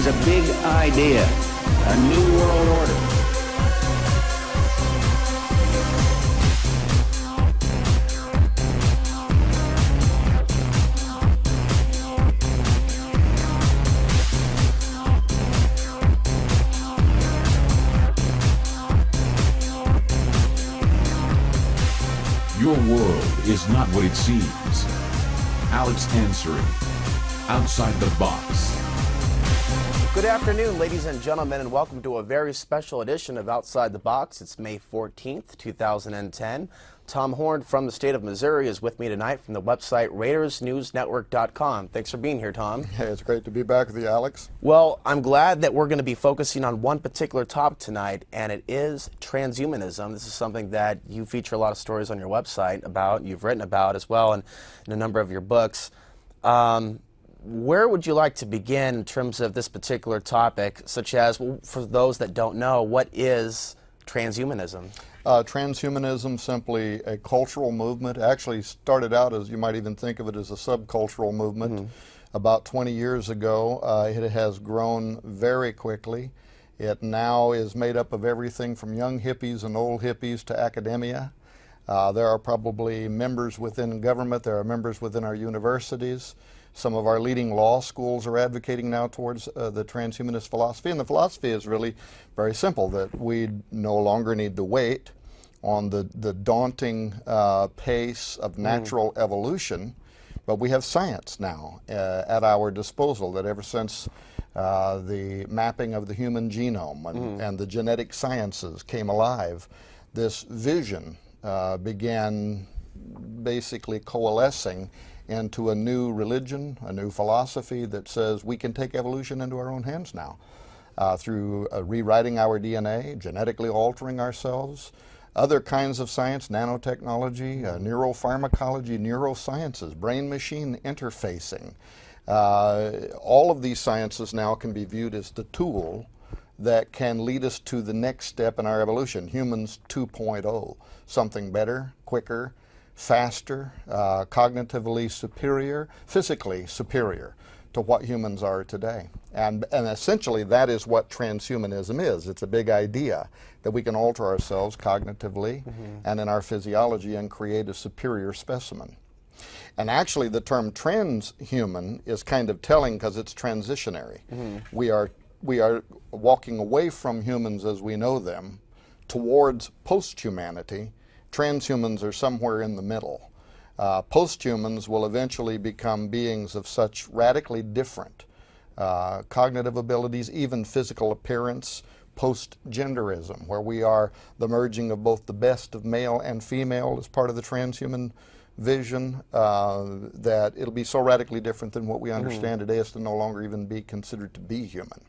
a big idea, a new world order. Your world is not what it seems. Alex Ansary, Outside the Box. Good afternoon, ladies and gentlemen, and welcome to a very special edition of Outside the Box. It's May 14th, 2010. Tom Horn from the state of Missouri is with me tonight from the website RaidersNewsNetwork.com. Thanks for being here, Tom. Hey, it's great to be back with you, Alex. Well, I'm glad that we're going to be focusing on one particular topic tonight, and it is transhumanism. This is something that you feature a lot of stories on your website about, you've written about as well in a number of your books. Where would you like to begin in terms of this particular topic, such as, well, for those that don't know, what is transhumanism? Transhumanism, simply a cultural movement, actually started out as, you might even think of it as a subcultural movement. About 20 years ago. It has grown very quickly. It now is made up of everything from young hippies and old hippies to academia. There are probably members within government, there are members within our universities. Some of our leading law schools are advocating now towards the transhumanist philosophy, and the philosophy is really very simple, that we no longer need to wait on the daunting pace of natural evolution, but we have science now at our disposal, that ever since the mapping of the human genome and the genetic sciences came alive, this vision began basically coalescing into a new religion, a new philosophy that says we can take evolution into our own hands now through rewriting our DNA, genetically altering ourselves, other kinds of science, nanotechnology, neuropharmacology, neurosciences, brain-machine interfacing. All of these sciences now can be viewed as the tool that can lead us to the next step in our evolution, humans 2.0, something better, quicker, faster, cognitively superior, physically superior to what humans are today. And essentially that is what transhumanism is. It's a big idea that we can alter ourselves cognitively and in our physiology and create a superior specimen. And actually the term transhuman is kind of telling because it's transitionary. We are walking away from humans as we know them towards post-humanity. Transhumans are somewhere in the middle. Posthumans will eventually become beings of such radically different cognitive abilities, even physical appearance, post-genderism, where we are the merging of both the best of male and female as part of the transhuman vision, that it'll be so radically different than what we understand today as to no longer even be considered to be human.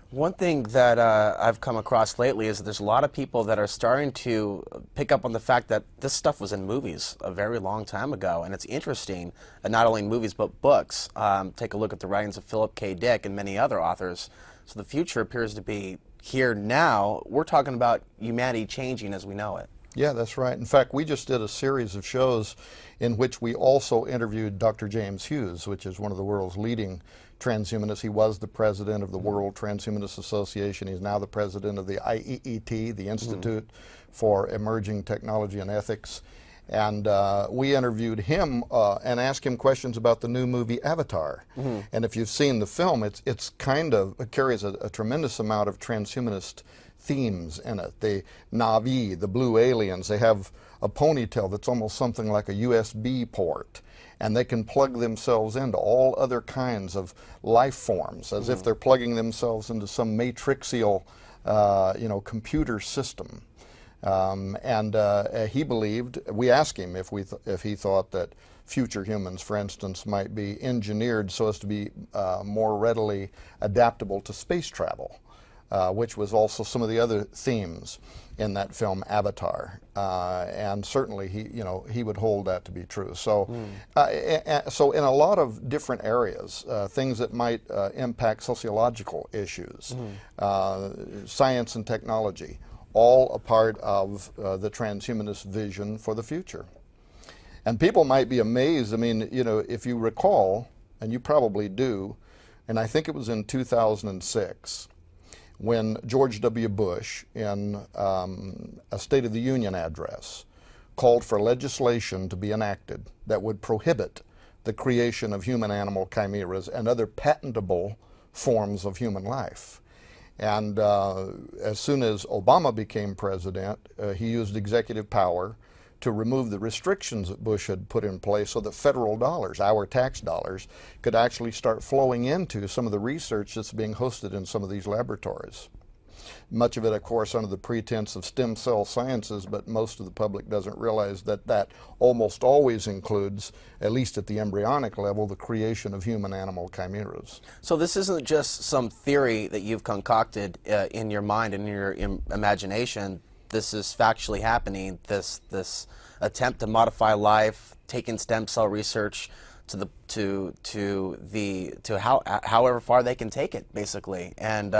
One thing that I've come across lately is that there's a lot of people that are starting to pick up on the fact that this stuff was in movies a very long time ago, and it's interesting, not only in movies but books. Take a look at the writings of Philip K. Dick and many other authors. So the future appears to be here now. We're talking about humanity changing as we know it. Yeah, that's right. In fact, we just did a series of shows in which we also interviewed Dr. James Hughes, which is one of the world's leading transhumanists. He was the president of the World Transhumanist Association. He's now the president of the IEET, the Institute for Emerging Technology and Ethics. And we interviewed him and asked him questions about the new movie Avatar. And if you've seen the film, it carries a tremendous amount of transhumanist themes in it. The Na'vi, the blue aliens, they have a ponytail that's almost something like a USB port, and they can plug themselves into all other kinds of life forms as if they're plugging themselves into some matrixial computer system. He believed, we asked him if he thought that future humans, for instance, might be engineered so as to be more readily adaptable to space travel. Which was also some of the other themes in that film Avatar, and certainly he would hold that to be true. So, so in a lot of different areas, things that might impact sociological issues, science and technology, all a part of the transhumanist vision for the future. And people might be amazed. I mean, if you recall, and you probably do, and I think it was in 2006, when George W. Bush, in a State of the Union address, called for legislation to be enacted that would prohibit the creation of human-animal chimeras and other patentable forms of human life. And as soon as Obama became president, he used executive power to remove the restrictions that Bush had put in place so that federal dollars, our tax dollars, could actually start flowing into some of the research that's being hosted in some of these laboratories. Much of it, of course, under the pretense of stem cell sciences, but most of the public doesn't realize that that almost always includes, at least at the embryonic level, the creation of human-animal chimeras. So this isn't just some theory that you've concocted in your mind and in your imagination. This is factually happening. This attempt to modify life, taking stem cell research to however far they can take it, basically. And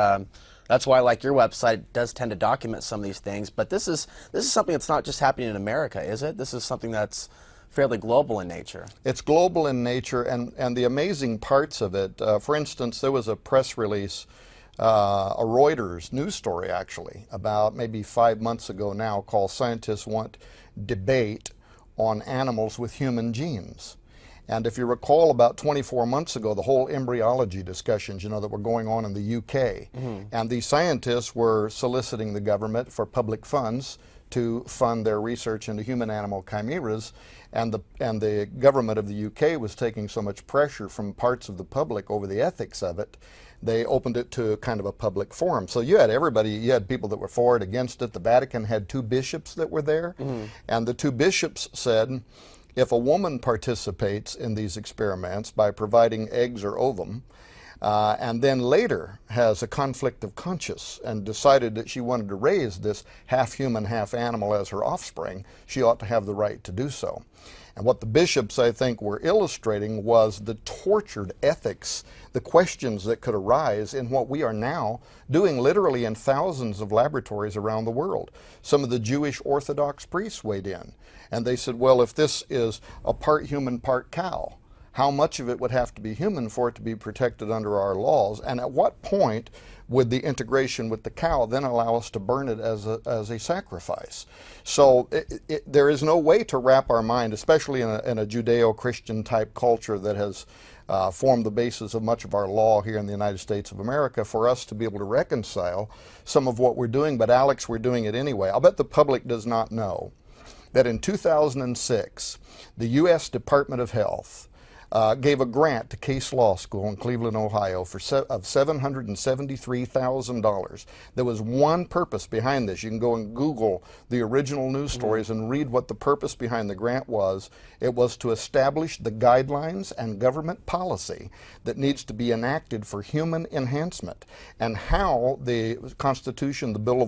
that's why, like, your website does tend to document some of these things. But this is something that's not just happening in America, is it? This is something that's fairly global in nature. It's global in nature, and the amazing parts of it. For instance, there was a press release, a Reuters news story actually, about maybe 5 months ago now, called "Scientists Want Debate on Animals with Human Genes." And if you recall, about 24 months ago, the whole embryology discussions, that were going on in the UK, and these scientists were soliciting the government for public funds to fund their research into human-animal chimeras, and the government of the UK was taking so much pressure from parts of the public over the ethics of it, they opened it to kind of a public forum. So you had everybody, you had people that were for it, against it. The Vatican had 2 bishops that were there, and the 2 bishops said, if a woman participates in these experiments by providing eggs or ovum, and then later has a conflict of conscience and decided that she wanted to raise this half human, half animal as her offspring, she ought to have the right to do so. And what the bishops, I think, were illustrating was the tortured ethics, the questions that could arise in what we are now doing literally in thousands of laboratories around the world. Some of the Jewish Orthodox priests weighed in, and they said, well, if this is a part human, part cow, how much of it would have to be human for it to be protected under our laws? And at what point would the integration with the cow then allow us to burn it as a sacrifice? So there is no way to wrap our mind, especially in a Judeo-Christian type culture that has formed the basis of much of our law here in the United States of America, for us to be able to reconcile some of what we're doing. But Alex, we're doing it anyway. I'll bet the public does not know that in 2006, the U.S. Department of Health gave a grant to Case Law School in Cleveland, Ohio, of $773,000. There was one purpose behind this. You can go and Google the original news stories and read what the purpose behind the grant was. It was to establish the guidelines and government policy that needs to be enacted for human enhancement, and how the Constitution, the Bill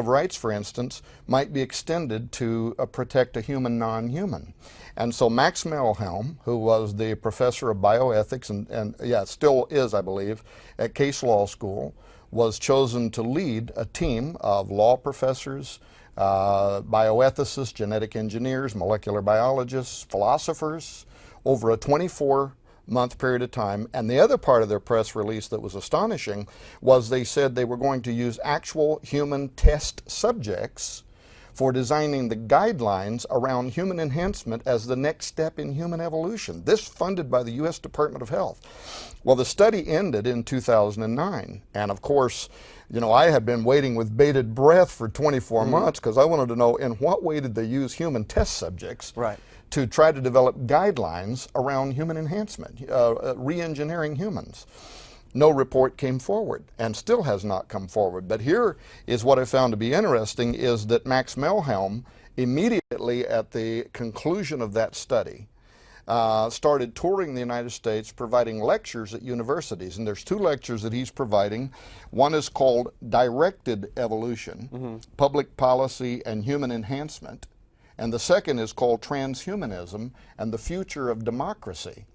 of Rights, for instance, might be extended to protect a human non-human. And so Max Melhelm, who was the professor of bioethics and still is, I believe, at Case Law School, was chosen to lead a team of law professors, bioethicists, genetic engineers, molecular biologists, philosophers, over a 24-month period of time. And the other part of their press release that was astonishing was they said they were going to use actual human test subjects for designing the guidelines around human enhancement as the next step in human evolution. This funded by the U.S. Department of Health. Well, the study ended in 2009. And of course, I had been waiting with bated breath for 24 months because I wanted to know in what way did they use human test subjects to try to develop guidelines around human enhancement, re-engineering humans. No report came forward, and still has not come forward. But here is what I found to be interesting, is that Max Melhelm, immediately at the conclusion of that study, started touring the United States, providing lectures at universities. And there's 2 lectures that he's providing. One is called Directed Evolution, Public Policy and Human Enhancement. And the second is called Transhumanism and the Future of Democracy.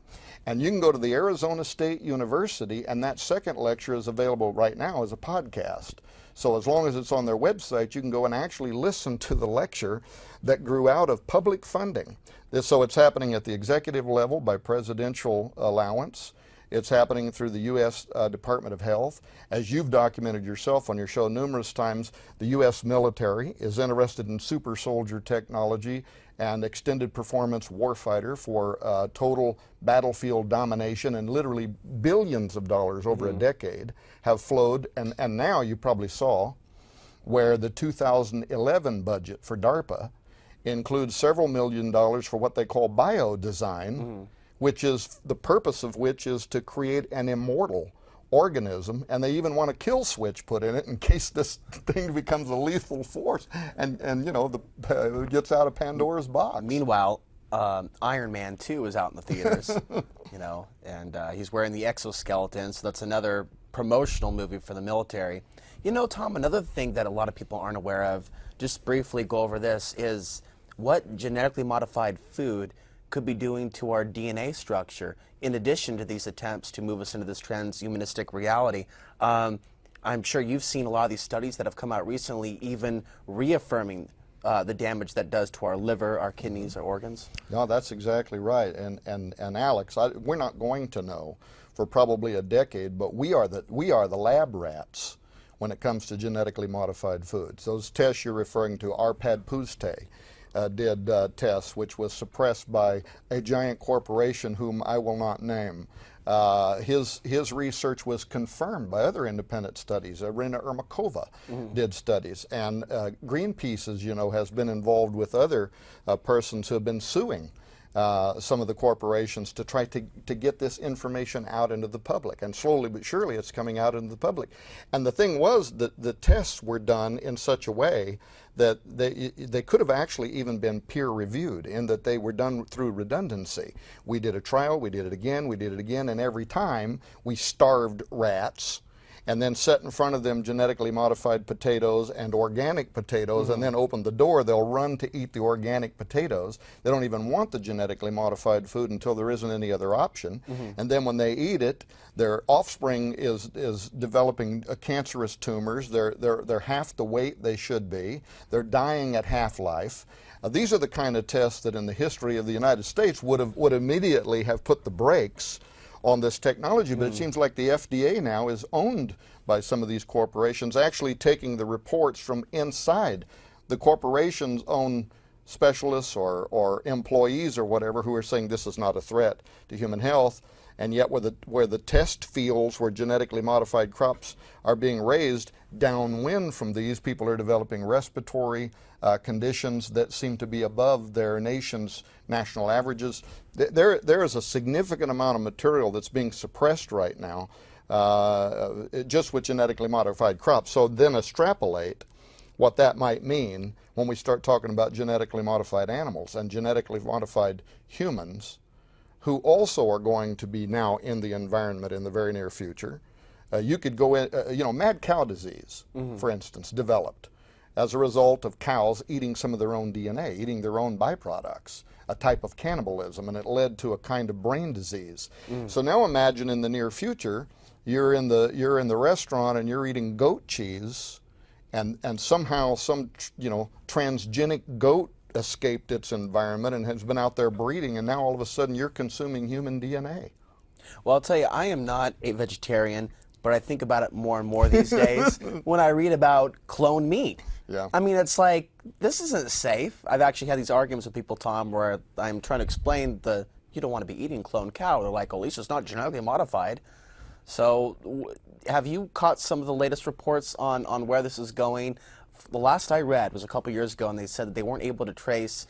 And you can go to the Arizona State University, and that second lecture is available right now as a podcast. So as long as it's on their website, you can go and actually listen to the lecture that grew out of public funding. So it's happening at the executive level by presidential allowance. It's happening through the U.S. Department of Health. As you've documented yourself on your show numerous times, the U.S. military is interested in super soldier technology and extended performance warfighter for total battlefield domination, and literally billions of dollars over a decade have flowed. And now you probably saw where the 2011 budget for DARPA includes several $millions for what they call biodesign, which is the purpose of which is to create an immortal organism, and they even want a kill switch put in it in case this thing becomes a lethal force and you know, gets out of Pandora's box. Meanwhile, Iron Man 2 is out in the theaters, you know, and he's wearing the exoskeleton, so that's another promotional movie for the military. You know, Tom, another thing that a lot of people aren't aware of, just briefly go over this, is what genetically modified food could be doing to our DNA structure, in addition to these attempts to move us into this transhumanistic reality. I'm sure you've seen a lot of these studies that have come out recently, even reaffirming the damage that does to our liver, our kidneys, our organs. No, that's exactly right. And Alex, we're not going to know for probably a decade, but we are the lab rats when it comes to genetically modified foods. Those tests you're referring to, Arpad Pusztai did tests, which was suppressed by a giant corporation whom I will not name. His research was confirmed by other independent studies. Irina Ermakova did studies, and Greenpeace, as you know, has been involved with other persons who have been suing some of the corporations to try to get this information out into the public. And slowly but surely it's coming out into the public. And the thing was that the tests were done in such a way that they could have actually even been peer reviewed, in that they were done through redundancy. We did a trial, we did it again, and every time we starved rats and then set in front of them genetically modified potatoes and organic potatoes, and then open the door. They'll run to eat the organic potatoes. They don't even want the genetically modified food until there isn't any other option. And then when they eat it, their offspring is developing cancerous tumors. They're half the weight they should be. They're dying at half-life. These are the kind of tests that in the history of the United States would immediately have put the brakes on this technology, but it seems like the FDA now is owned by some of these corporations, actually taking the reports from inside the corporation's own specialists or employees or whatever, who are saying this is not a threat to human health, and yet where the test fields where genetically modified crops are being raised, downwind from these, people are developing respiratory conditions that seem to be above their nation's national averages. There is a significant amount of material that's being suppressed right now just with genetically modified crops. So then extrapolate what that might mean when we start talking about genetically modified animals and genetically modified humans, who also are going to be now in the environment in the very near future. You could go in, you know, mad cow disease, for instance, developed as a result of cows eating some of their own DNA, eating their own byproducts, a type of cannibalism, and it led to a kind of brain disease. So now imagine in the near future, you're in the restaurant and you're eating goat cheese, and somehow some transgenic goat escaped its environment and has been out there breeding, and now all of a sudden you're consuming human DNA. Well, I'll tell you, I am not a vegetarian, but I think about it more and more these days when I read about cloned meat. Yeah. I mean, it's like, this isn't safe. I've actually had these arguments with people, Tom, where I'm trying to explain you don't want to be eating cloned cow. They're like, well, at least it's not genetically modified. So have you caught some of the latest reports on where this is going? The last I read was a couple years ago, and they said that they weren't able to trace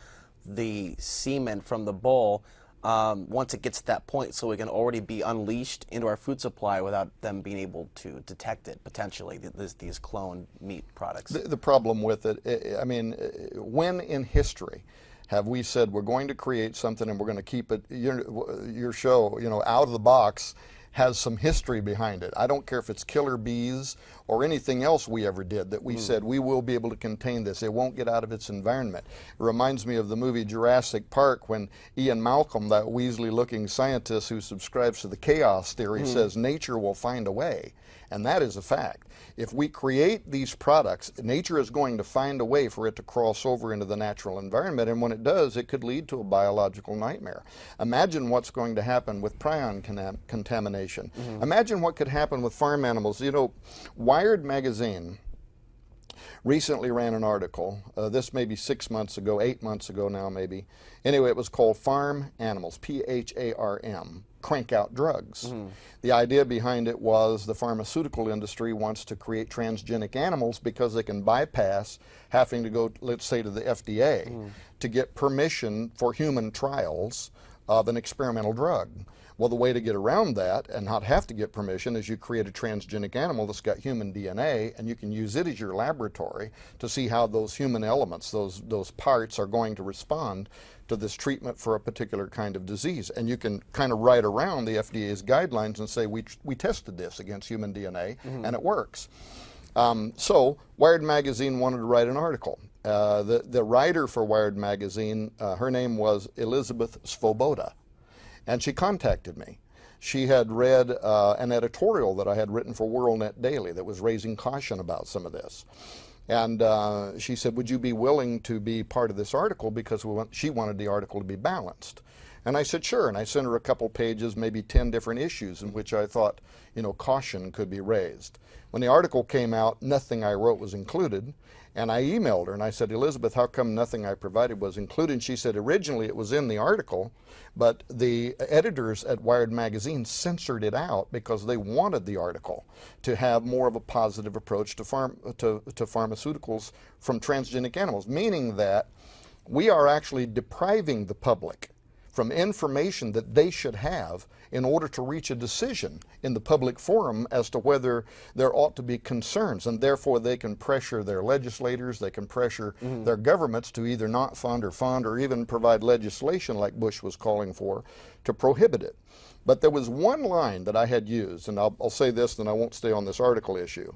the semen from the bull once it gets to that point, so it can already be unleashed into our food supply without them being able to detect it, potentially, these cloned meat products. The problem with it, I mean, when in history have we said we're going to create something and we're going to keep it, your show, out of the box, has some history behind it. I don't care if it's killer bees or anything else we ever did that we said we will be able to contain this. It won't get out of its environment. It reminds me of the movie Jurassic Park when Ian Malcolm, that Weasley-looking scientist who subscribes to the chaos theory, says nature will find a way. And that is a fact. If we create these products, nature is going to find a way for it to cross over into the natural environment, and when it does, it could lead to a biological nightmare. Imagine what's going to happen with prion contamination. Imagine what could happen with farm animals. You know, Wired magazine recently ran an article, this maybe 6 months ago, 8 months ago now maybe. Anyway, it was called Farm Animals, P-H-A-R-M, Crank Out Drugs. The idea behind it was the pharmaceutical industry wants to create transgenic animals because they can bypass having to go, let's say, to the FDA to get permission for human trials of an experimental drug. Well, the way to get around that and not have to get permission is you create a transgenic animal that's got human DNA, and you can use it as your laboratory to see how those human elements, those parts, are going to respond to this treatment for a particular kind of disease. And you can kind of write around the FDA's guidelines and say, we tested this against human DNA, and it works. So Wired magazine wanted to write an article. The writer for Wired magazine, her name was Elizabeth Svoboda. And she contacted me. She had read an editorial that I had written for WorldNet Daily that was raising caution about some of this. And she said, would you be willing to be part of this article, because she wanted the article to be balanced. And I said, sure. And I sent her a couple pages, maybe 10 different issues in which I thought, you know, caution could be raised. When the article came out, nothing I wrote was included. And I emailed her and I said, Elizabeth, how come nothing I provided was included? And she said, originally it was in the article, but the editors at Wired magazine censored it out because they wanted the article to have more of a positive approach to pharmaceuticals from transgenic animals, meaning that we are actually depriving the public from information that they should have in order to reach a decision in the public forum as to whether there ought to be concerns, and therefore they can pressure their legislators, they can pressure their governments to either not fund or even provide legislation like Bush was calling for to prohibit it. But there was one line that I had used, and I'll say this, then I won't stay on this article issue,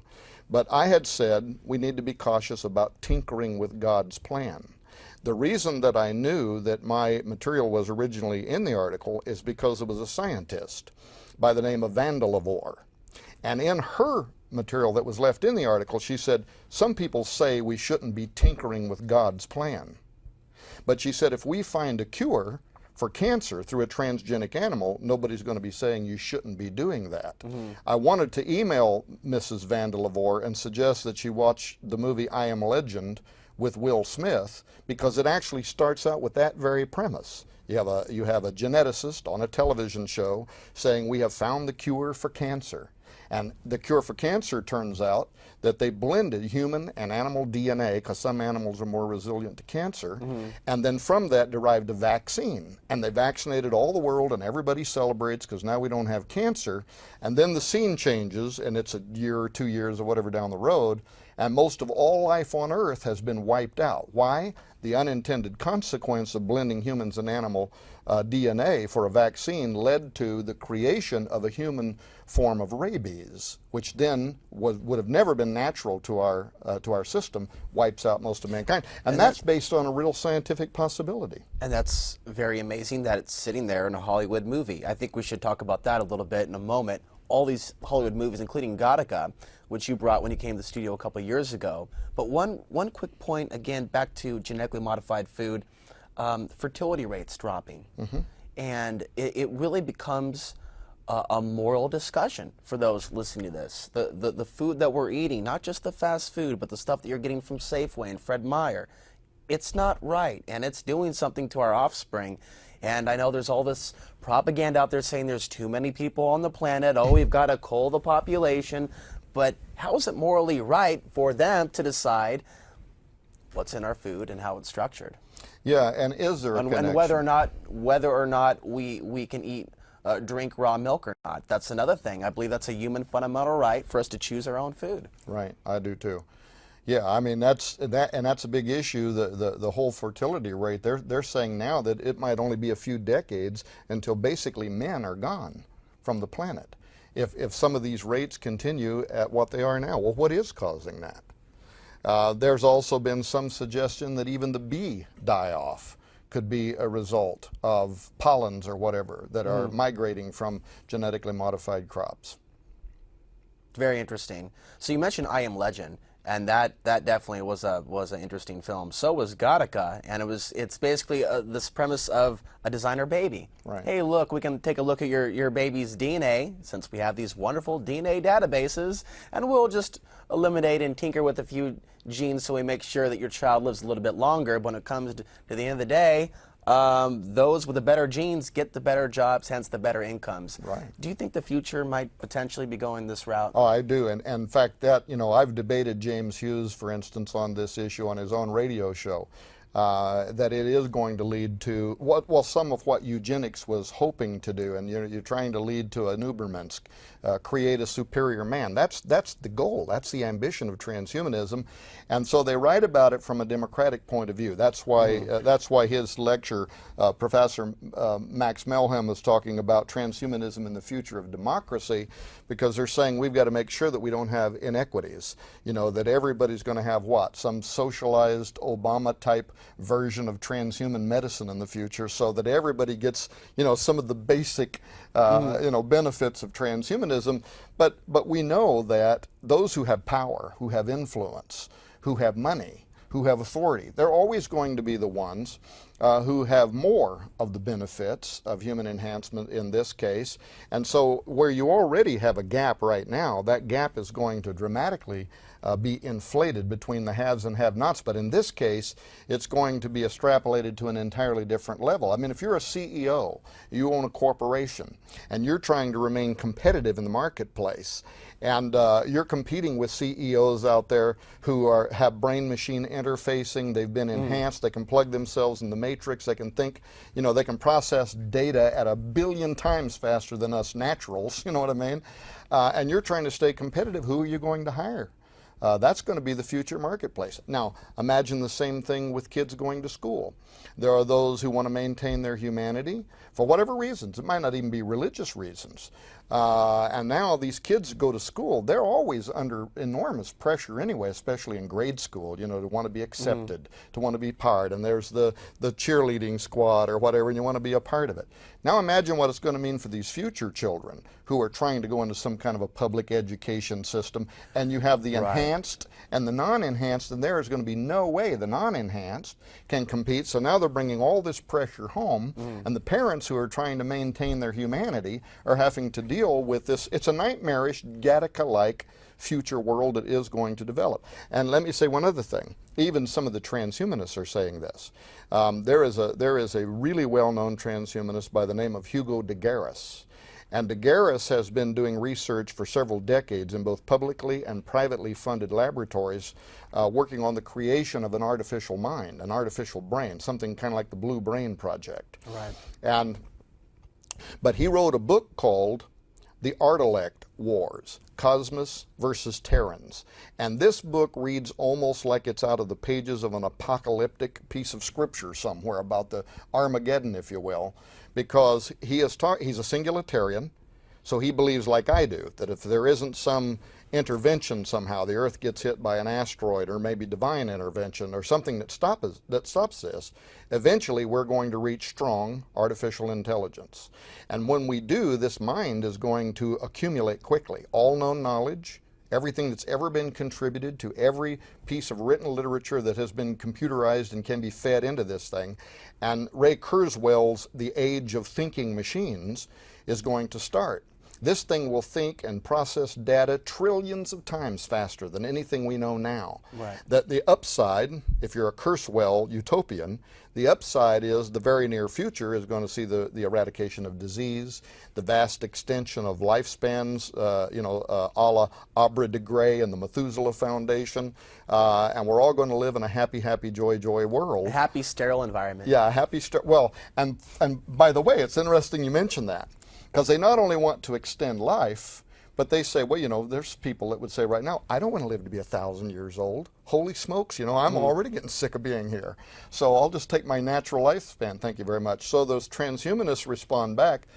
but I had said we need to be cautious about tinkering with God's plan. The reason that I knew that my material was originally in the article is because it was a scientist by the name of Vandelavore. And in her material that was left in the article, she said, some people say we shouldn't be tinkering with God's plan. But she said, if we find a cure for cancer through a transgenic animal, nobody's going to be saying you shouldn't be doing that. I wanted to email Mrs. Vandelavore and suggest that she watch the movie I Am Legend with Will Smith, because it actually starts out with that very premise. You have a geneticist on a television show saying we have found the cure for cancer. And the cure for cancer turns out that they blended human and animal DNA, because some animals are more resilient to cancer, and then from that derived a vaccine. And they vaccinated all the world, and everybody celebrates because now we don't have cancer. And then the scene changes, and it's a year or 2 years or whatever down the road, and most of all life on Earth has been wiped out. Why? The unintended consequence of blending humans and animal DNA for a vaccine led to the creation of a human form of rabies, which then would have never been natural to our system, wipes out most of mankind. And that's based on a real scientific possibility. And that's very amazing that it's sitting there in a Hollywood movie. I think we should talk about that a little bit in a moment. All these Hollywood movies, including Gattaca, which you brought when you came to the studio a couple of years ago. But one quick point, again, back to genetically modified food, fertility rates dropping. And it really becomes a moral discussion for those listening to this. The food that we're eating, not just the fast food, but the stuff that you're getting from Safeway and Fred Meyer, it's not right, and it's doing something to our offspring. And I know there's all this propaganda out there saying there's too many people on the planet, oh, we've got to cull the population. But how is it morally right for them to decide what's in our food and how it's structured? Yeah, and is there a connection? And whether or not we can eat, drink raw milk or not. That's another thing. I believe that's a human fundamental right for us to choose our own food. Right, I do too. Yeah, I mean that's a big issue. The whole fertility rate. They're saying now that it might only be a few decades until basically men are gone from the planet. if some of these rates continue at what they are now. Well, what is causing that? There's also been some suggestion that even the bee die-off could be a result of pollens or whatever that are migrating from genetically modified crops. Very interesting. So you mentioned I Am Legend, and that definitely was an interesting film. So was Gattaca, and it's basically this premise of a designer baby. Right. Hey, look, we can take a look at your baby's DNA, since we have these wonderful DNA databases, and we'll just eliminate and tinker with a few genes so we make sure that your child lives a little bit longer. But when it comes to the end of the day, those with the better genes get the better jobs, hence the better incomes. Right. Do you think the future might potentially be going this route? Oh, I do. And in fact, that, I've debated James Hughes, for instance, on this issue on his own radio show. That it is going to lead to some of what eugenics was hoping to do, and you're trying to lead to an Übermensch, create a superior man. That's the goal. That's the ambition of transhumanism, and so they write about it from a democratic point of view. That's why his lecture, Professor Max Melhem, is talking about transhumanism in the future of democracy, because they're saying we've got to make sure that we don't have inequities. That everybody's going to have some socialized Obama-type version of transhuman medicine in the future, so that everybody gets some of the basic benefits of transhumanism. But we know that those who have power, who have influence, who have money, who have authority, they're always going to be the ones who have more of the benefits of human enhancement in this case. And so where you already have a gap right now, that gap is going to dramatically be inflated between the haves and have-nots. But in this case, it's going to be extrapolated to an entirely different level. I mean, if you're a CEO, you own a corporation, and you're trying to remain competitive in the marketplace, and you're competing with CEOs out there who have brain-machine interfacing, they've been enhanced, they can plug themselves in the matrix, they can think, they can process data at 1 billion times faster than us naturals, you know what I mean? And you're trying to stay competitive. Who are you going to hire? That's going to be the future marketplace. Now, imagine the same thing with kids going to school. There are those who want to maintain their humanity for whatever reasons. It might not even be religious reasons. And now these kids go to school. They're always under enormous pressure anyway, especially in grade school, to want to be accepted, to want to be part. And there's the cheerleading squad or whatever, and you want to be a part of it. Now imagine what it's going to mean for these future children who are trying to go into some kind of a public education system, and you have the enhanced and the non-enhanced, and there is going to be no way the non-enhanced can compete. So now they're bringing all this pressure home, and the parents who are trying to maintain their humanity are having to deal with this. It's a nightmarish, Gattaca-like future world that is going to develop. And let me say one other thing. Even some of the transhumanists are saying this. There is a really well-known transhumanist by the name of Hugo de Garis. And de Garis has been doing research for several decades in both publicly and privately funded laboratories, working on the creation of an artificial mind, an artificial brain, something kind of like the Blue Brain Project. Right. But he wrote a book called The Artilect Wars, Cosmos versus Terrans. And this book reads almost like it's out of the pages of an apocalyptic piece of scripture somewhere about the Armageddon, if you will, because he's a singularitarian, so he believes, like I do, that if there isn't some intervention somehow, the Earth gets hit by an asteroid or maybe divine intervention or something that stops this, eventually we're going to reach strong artificial intelligence. And when we do, this mind is going to accumulate quickly. All known knowledge, everything that's ever been contributed to every piece of written literature that has been computerized and can be fed into this thing. And Ray Kurzweil's The Age of Thinking Machines is going to start. This thing will think and process data trillions of times faster than anything we know now. Right. That the upside, if you're a Kurzweil utopian, the upside is the very near future is going to see the eradication of disease, the vast extension of lifespans, a la Abra de Grey and the Methuselah Foundation, and we're all going to live in a happy, happy, joy, joy world. A happy, sterile environment. Yeah, a happy, well, and by the way, it's interesting you mention that. Because they not only want to extend life, but they say, well, there's people that would say right now, I don't want to live to be 1,000 years old. Holy smokes, I'm already getting sick of being here. So I'll just take my natural lifespan, thank you very much. So those transhumanists respond back,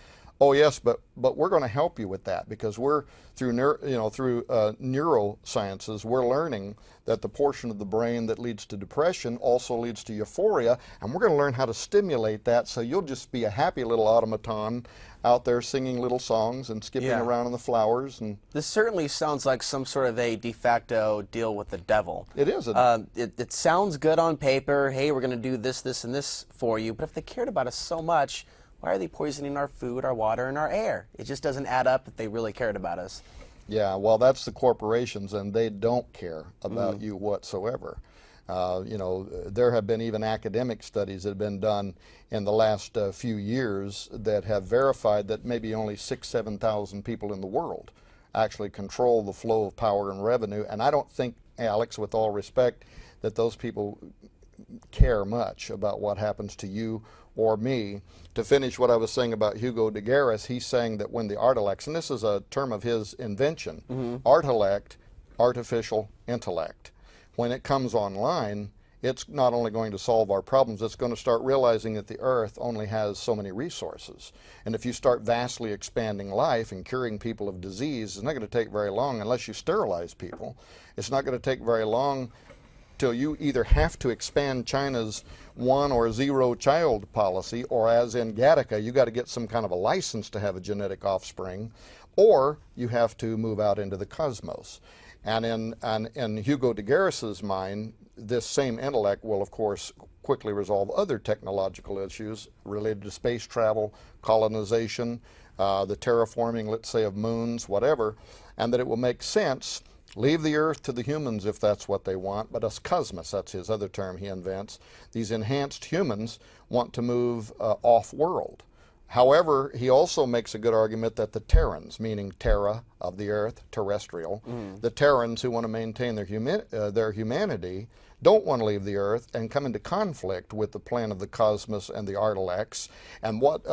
Oh yes, but we're going to help you with that, because we're through neurosciences, we're learning that the portion of the brain that leads to depression also leads to euphoria, and we're going to learn how to stimulate that, so you'll just be a happy little automaton out there singing little songs and skipping around in the flowers. And this certainly sounds like some sort of a de facto deal with the devil. it is. It sounds good on paper. Hey, we're going to do this, this, and this for you. But if they cared about us so much, why are they poisoning our food, our water, and our air? It just doesn't add up if they really cared about us. Yeah, well, that's the corporations, and they don't care about you whatsoever. There have been even academic studies that have been done in the last few years that have verified that maybe only 7,000 people in the world actually control the flow of power and revenue. And I don't think, Alex, with all respect, that those people care much about what happens to you or me. To finish what I was saying about Hugo de Garis, he's saying that when the artilects, and this is a term of his invention, artilect, artificial intellect, when it comes online, it's not only going to solve our problems, it's going to start realizing that the earth only has so many resources. And if you start vastly expanding life and curing people of disease, it's not going to take very long unless you sterilize people. It's not going to take very long till you either have to expand China's 1 or 0 child policy, or as in Gattaca, you got to get some kind of a license to have a genetic offspring, or you have to move out into the cosmos. And in Hugo de Garis's mind, this same intellect will, of course, quickly resolve other technological issues related to space travel, colonization, the terraforming, let's say, of moons, whatever, and that it will make sense. Leave the earth to the humans if that's what they want, but us cosmos, that's his other term he invents, these enhanced humans want to move off-world. However, he also makes a good argument that the Terrans, meaning terra, of the earth, terrestrial, the Terrans who want to maintain their humanity, don't want to leave the earth and come into conflict with the plan of the cosmos and the artilects. And what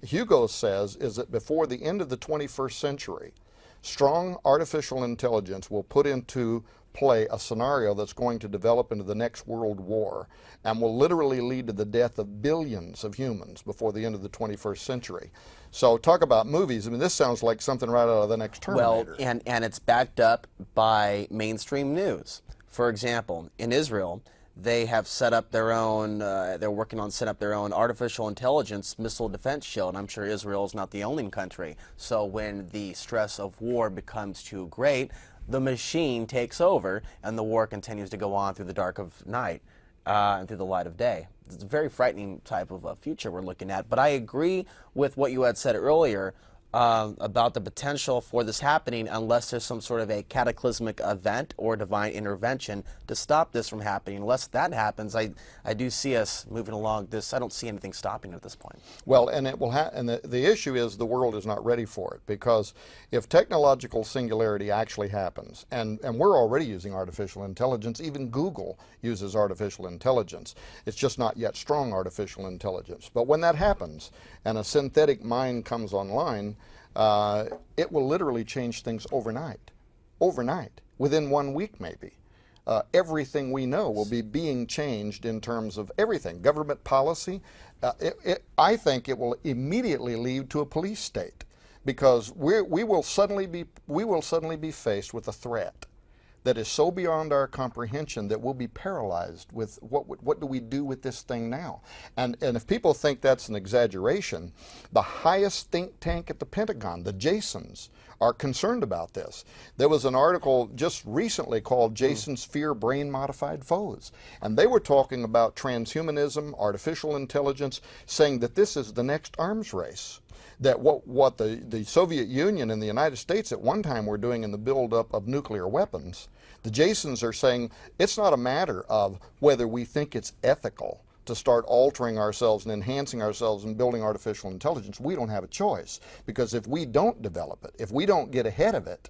Hugo says is that before the end of the 21st century, strong artificial intelligence will put into play a scenario that's going to develop into the next world war and will literally lead to the death of billions of humans before the end of the 21st century. So talk about movies. I mean, this sounds like something right out of the next Terminator. Well, and it's backed up by mainstream news. For example, in Israel, they have set up their own, they're working on setting up their own artificial intelligence missile defense shield. I'm sure Israel is not the only country. So when the stress of war becomes too great, the machine takes over and the war continues to go on through the dark of night and through the light of day. It's a very frightening type of a future we're looking at. But I agree with what you had said earlier about the potential for this happening unless there's some sort of a cataclysmic event or divine intervention to stop this from happening. Unless that happens, I do see us moving along this. I don't see anything stopping at this point. Well, and it will and the issue is the world is not ready for it, because if technological singularity actually happens, and we're already using artificial intelligence, even Google uses artificial intelligence. It's just not yet strong artificial intelligence. But when that happens and a synthetic mind comes online, it will literally change things overnight. Overnight. Within 1 week, maybe. Everything we know will be being changed in terms of everything. Government policy. I think it will immediately lead to a police state, because we will suddenly be faced with a threat that is so beyond our comprehension that we'll be paralyzed with what do we do with this thing now? And if people think that's an exaggeration, the highest think tank at the Pentagon, the Jasons, are concerned about this. There was an article just recently called Jasons Fear Brain-Modified Foes, and they were talking about transhumanism, artificial intelligence, saying that this is the next arms race. That what the Soviet Union and the United States at one time were doing in the buildup of nuclear weapons, the Jasons are saying it's not a matter of whether we think it's ethical to start altering ourselves and enhancing ourselves and building artificial intelligence. We don't have a choice, because if we don't develop it, if we don't get ahead of it,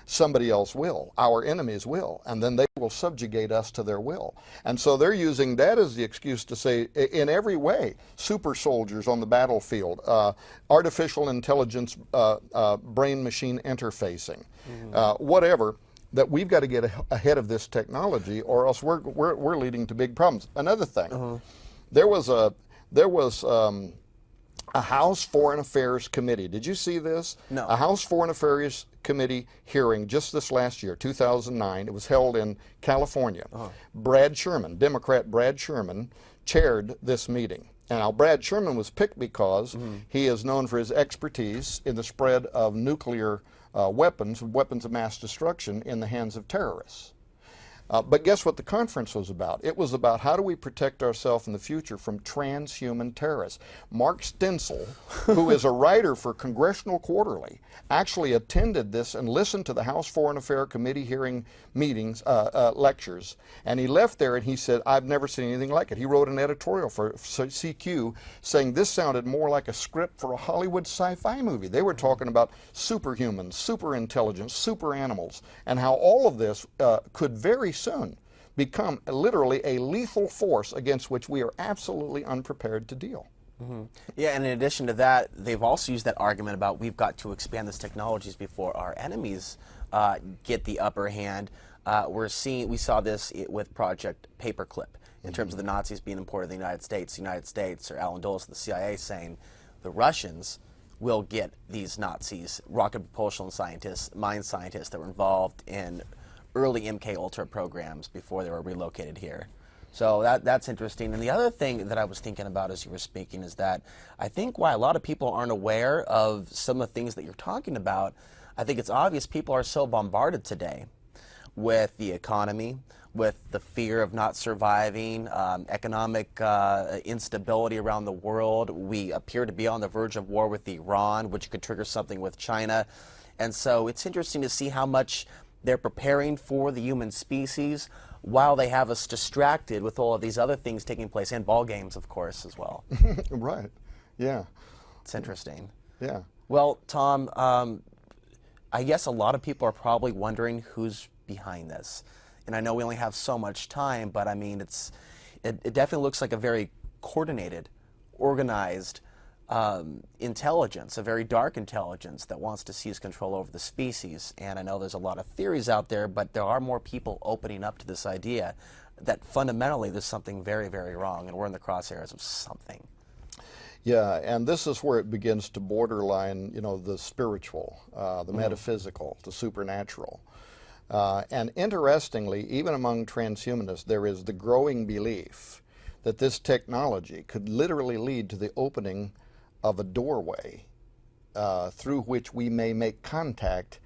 somebody else will. Our enemies will, and then they will subjugate us to their will. And so they're using that as the excuse to say, in every way, super soldiers on the battlefield, artificial intelligence, brain-machine interfacing, whatever, that we've got to get ahead of this technology, or else we're leading to big problems. Another thing, there was A House Foreign Affairs Committee. Did you see this? No. A House Foreign Affairs Committee hearing just this last year, 2009. It was held in California. Brad Sherman, Democrat Brad Sherman, chaired this meeting. And now Brad Sherman was picked because he is known for his expertise in the spread of nuclear weapons of mass destruction in the hands of terrorists. But guess what the conference was about? It was about how do we protect ourselves in the future from transhuman terrorists. Mark Stensel, who is a writer for Congressional Quarterly, actually attended this and listened to the House Foreign Affairs Committee hearing meetings, lectures, and he left there and he said, I've never seen anything like it. He wrote an editorial for CQ saying this sounded more like a script for a Hollywood sci-fi movie. They were talking about superhumans, super intelligence, super animals, and how all of this could very soon become literally a lethal force against which we are absolutely unprepared to deal. Yeah, and in addition to that, they've also used that argument about we've got to expand these technologies before our enemies get the upper hand. We saw this with Project Paperclip in terms of the Nazis being imported to the United States, or Alan Dulles of the CIA saying the Russians will get these Nazis, rocket propulsion scientists, mine scientists that were involved in early MK Ultra programs before they were relocated here. So that's interesting. And the other thing that I was thinking about as you were speaking is that I think why a lot of people aren't aware of some of the things that you're talking about, I think it's obvious people are so bombarded today with the economy, with the fear of not surviving, economic instability around the world. We appear to be on the verge of war with Iran, which could trigger something with China. And so it's interesting to see how much they're preparing for the human species while they have us distracted with all of these other things taking place, and ball games, of course, as well. Right. Yeah. It's interesting. Yeah. Well, Tom, I guess a lot of people are probably wondering who's behind this. And I know we only have so much time, but I mean, it definitely looks like a very coordinated, organized intelligence, a very dark intelligence that wants to seize control over the species. And I know there's a lot of theories out there, but there are more people opening up to this idea that fundamentally there's something very, very wrong, and we're in the crosshairs of something. Yeah, and this is where it begins to borderline, you know, the spiritual, the metaphysical, the supernatural. And interestingly, even among transhumanists, there is the growing belief that this technology could literally lead to the opening of a doorway through which we may make contact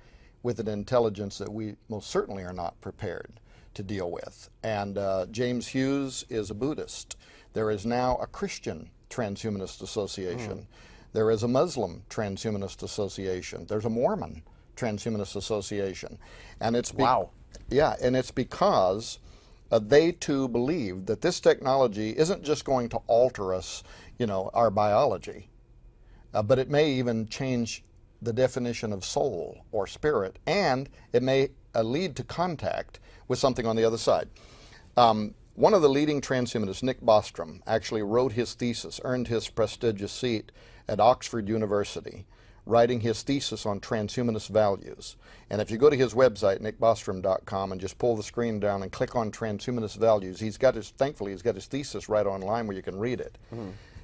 with an intelligence that we most certainly are not prepared to deal with. And James Hughes is a Buddhist. There is now a Christian Transhumanist Association. There is a Muslim Transhumanist Association. There's a Mormon Transhumanist Association. And it's yeah, and it's because they too believe that this technology isn't just going to alter us, you know, our biology, but it may even change the definition of soul or spirit, and it may lead to contact with something on the other side. One of the leading transhumanists, Nick Bostrom, actually wrote his thesis, earned his prestigious seat at Oxford University, writing his thesis on transhumanist values. And if you go to his website, nickbostrom.com, and just pull the screen down and click on transhumanist values, he's got his, thankfully, he's got his thesis right online where you can read it.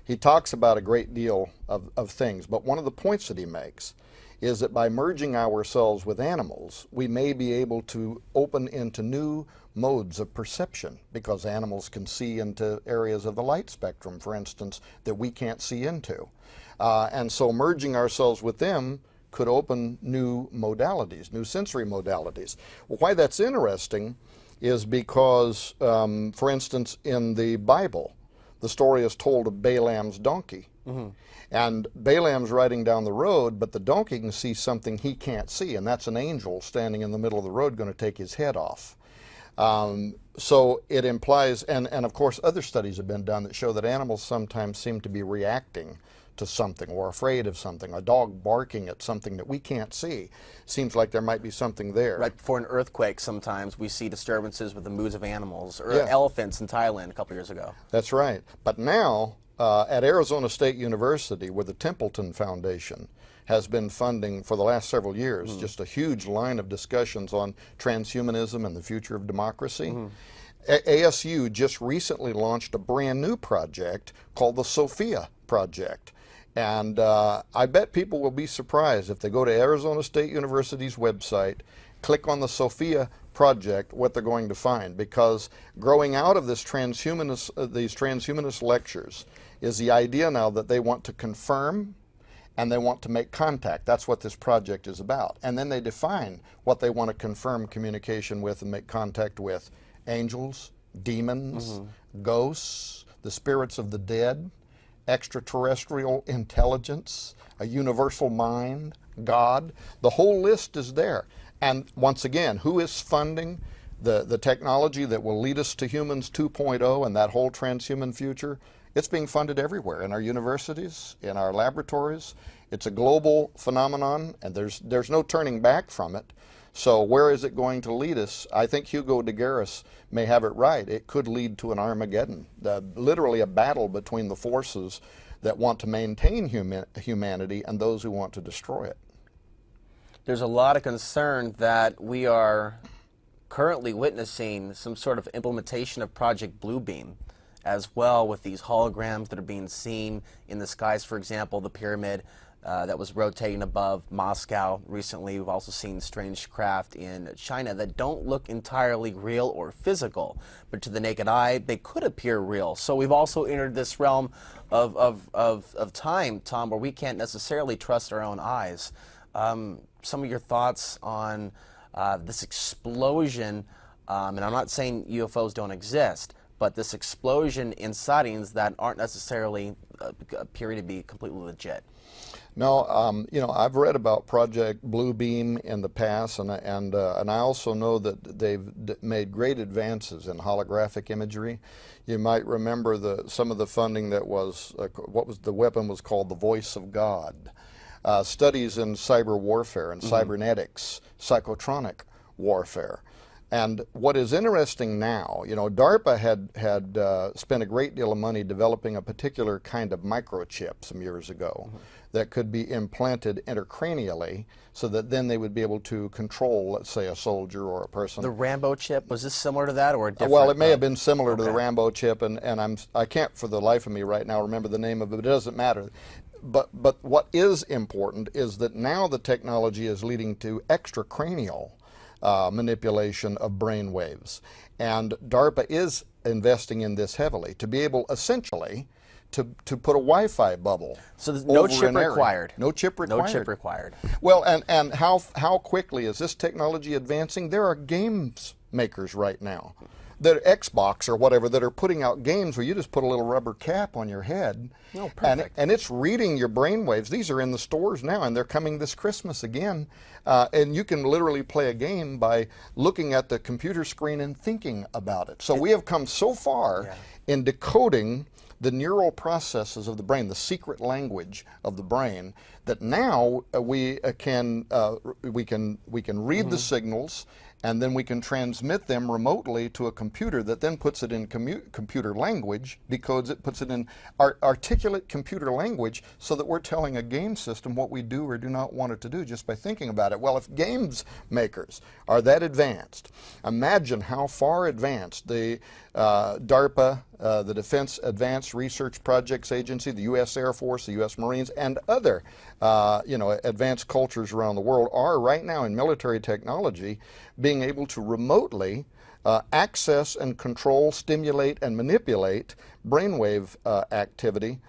He talks about a great deal of things, but one of the points that he makes is that by merging ourselves with animals, we may be able to open into new modes of perception, because animals can see into areas of the light spectrum, for instance, that we can't see into. And so merging ourselves with them could open new modalities, new sensory modalities. Well, why that's interesting is because, for instance, in the Bible, the story is told of Balaam's donkey. And Balaam's riding down the road, but the donkey can see something he can't see, and that's an angel standing in the middle of the road going to take his head off. So it implies, and of course other studies have been done that show that animals sometimes seem to be reacting to something or afraid of something. A dog barking at something that we can't see seems like there might be something there. Right before an earthquake, sometimes we see disturbances with the moods of animals, or elephants in Thailand a couple years ago. That's right. But now, at Arizona State University, where the Templeton Foundation has been funding for the last several years, just a huge line of discussions on transhumanism and the future of democracy. ASU just recently launched a brand new project called the SOFIA Project. And I bet people will be surprised if they go to Arizona State University's website, click on the Sophia project, what they're going to find. Because growing out of this these transhumanist lectures is the idea now that they want to confirm and they want to make contact. That's what this project is about. And then they define what they want to confirm communication with and make contact with. Angels, demons, ghosts, the spirits of the dead, extraterrestrial intelligence, a universal mind, God. The whole list is there. And once again, who is funding the technology that will lead us to humans 2.0 and that whole transhuman future? It's being funded everywhere, in our universities, in our laboratories. It's a global phenomenon, and there's no turning back from it. So where is it going to lead us? I think Hugo de Garis may have it right. It could lead to an Armageddon, literally a battle between the forces that want to maintain humanity and those who want to destroy it. There's a lot of concern that we are currently witnessing some sort of implementation of Project Bluebeam as well, with these holograms that are being seen in the skies. For example, the pyramid that was rotating above Moscow recently. We've also seen strange craft in China that don't look entirely real or physical, but to the naked eye, they could appear real. So we've also entered this realm of time, Tom, where we can't necessarily trust our own eyes. Some of your thoughts on this explosion, and I'm not saying UFOs don't exist, but this explosion in sightings that aren't necessarily appearing to be completely legit. No, you know, I've read about Project Bluebeam in the past, and I also know that they've made great advances in holographic imagery. You might remember some of the funding that was the weapon was called the Voice of God. Studies in cyber warfare and cybernetics, psychotronic warfare. And what is interesting now, you know, DARPA had spent a great deal of money developing a particular kind of microchip some years ago that could be implanted intracranially so that then they would be able to control, let's say, a soldier or a person. The Rambo chip, was this similar to that or a different? Well, it may have been similar to the Rambo chip, and I can't for the life of me right now remember the name of it, but it doesn't matter. But what is important is that now the technology is leading to extracranial manipulation of brain waves. And DARPA is investing in this heavily to be able, essentially, to put a Wi-Fi bubble. So there's no chip required. No chip required. No chip required. Well, and how quickly is this technology advancing? There are games makers right now, that Xbox or whatever, that are putting out games where you just put a little rubber cap on your head. Oh, perfect. And it's reading your brain waves. These are in the stores now, and they're coming this Christmas again. And you can literally play a game by looking at the computer screen and thinking about it. So we have come so far in decoding the neural processes of the brain, the secret language of the brain, that now we can read the signals, and then we can transmit them remotely to a computer that then puts it in computer language, decodes it, puts it in articulate computer language, so that we're telling a game system what we do or do not want it to do just by thinking about it. Well, if games makers are that advanced, imagine how far advanced the DARPA, the Defense Advanced Research Projects Agency, the U.S. Air Force, the U.S. Marines, and other advanced cultures around the world are right now in military technology, being able to remotely access and control, stimulate, and manipulate brainwave activity.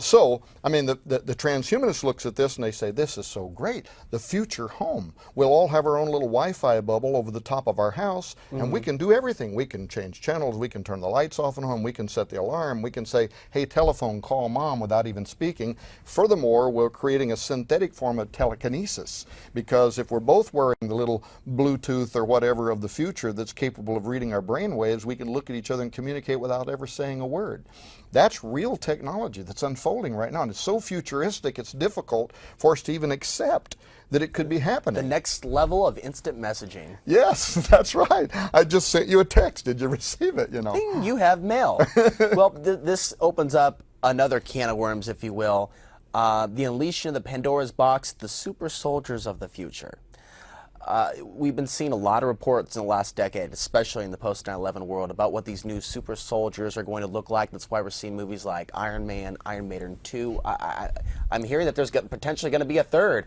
So, I mean, the transhumanist looks at this and they say, this is so great. The future home. We'll all have our own little Wi-Fi bubble over the top of our house, and we can do everything. We can change channels, we can turn the lights off and on, we can set the alarm, we can say, hey, telephone, call mom, without even speaking. Furthermore, we're creating a synthetic form of telekinesis, because if we're both wearing the little Bluetooth or whatever of the future that's capable of reading our brain waves, we can look at each other and communicate without ever saying a word. That's real technology that's unfolding right now, and it's so futuristic it's difficult for us to even accept that it could be happening. The next level of instant messaging. Yes, that's right. I just sent you a text. Did you receive it? You know. Ding, you have mail. Well, this opens up another can of worms, if you will. The unleashing of the Pandora's box, the super soldiers of the future. we've been seeing a lot of reports in the last decade, especially in the post 9/11 world, about what these new super soldiers are going to look like. That's why we're seeing movies like Iron Man, Iron Maiden 2. I'm hearing that there's potentially going to be a third.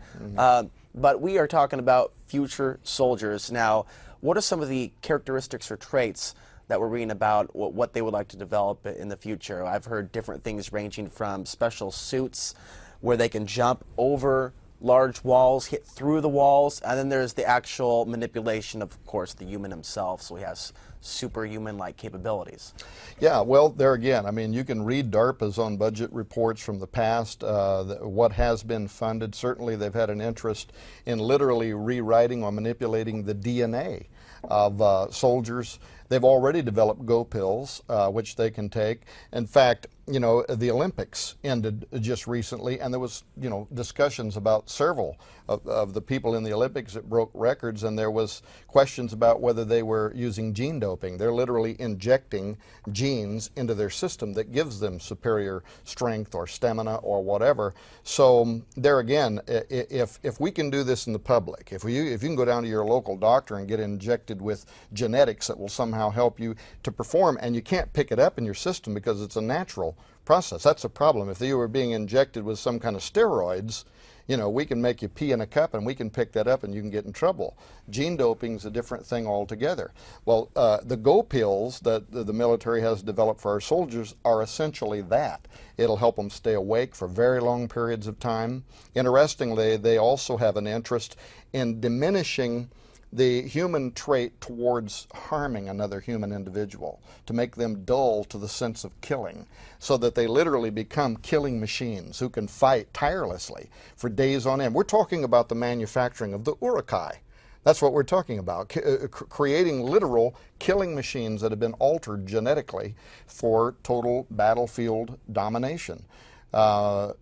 But we are talking about future soldiers. Now, what are some of the characteristics or traits that we're reading about what they would like to develop in the future? I've heard different things ranging from special suits where they can jump over large walls, hit through the walls, and then there's the actual manipulation of course, the human himself, so he has superhuman-like capabilities. Yeah, well, there again, I mean, you can read DARPA's on budget reports from the past, what has been funded. Certainly they've had an interest in literally rewriting or manipulating the DNA of soldiers. They've already developed go pills, which they can take. In fact, you know, the Olympics ended just recently, and there was, you know, discussions about several of the people in the Olympics that broke records, and there was questions about whether they were using gene doping. They're literally injecting genes into their system that gives them superior strength or stamina or whatever. So there again, if we can do this in the public, if you can go down to your local doctor and get injected with genetics that will somehow help you to perform, and you can't pick it up in your system because it's a natural process. That's a problem. If you were being injected with some kind of steroids, you know, we can make you pee in a cup and we can pick that up and you can get in trouble. Gene doping is a different thing altogether. Well, the go pills that the military has developed for our soldiers are essentially that. It'll help them stay awake for very long periods of time. Interestingly, they also have an interest in diminishing the human trait towards harming another human individual, to make them dull to the sense of killing, so that they literally become killing machines who can fight tirelessly for days on end. We're talking about the manufacturing of the urukai. That's what we're talking about, creating literal killing machines that have been altered genetically for total battlefield domination. But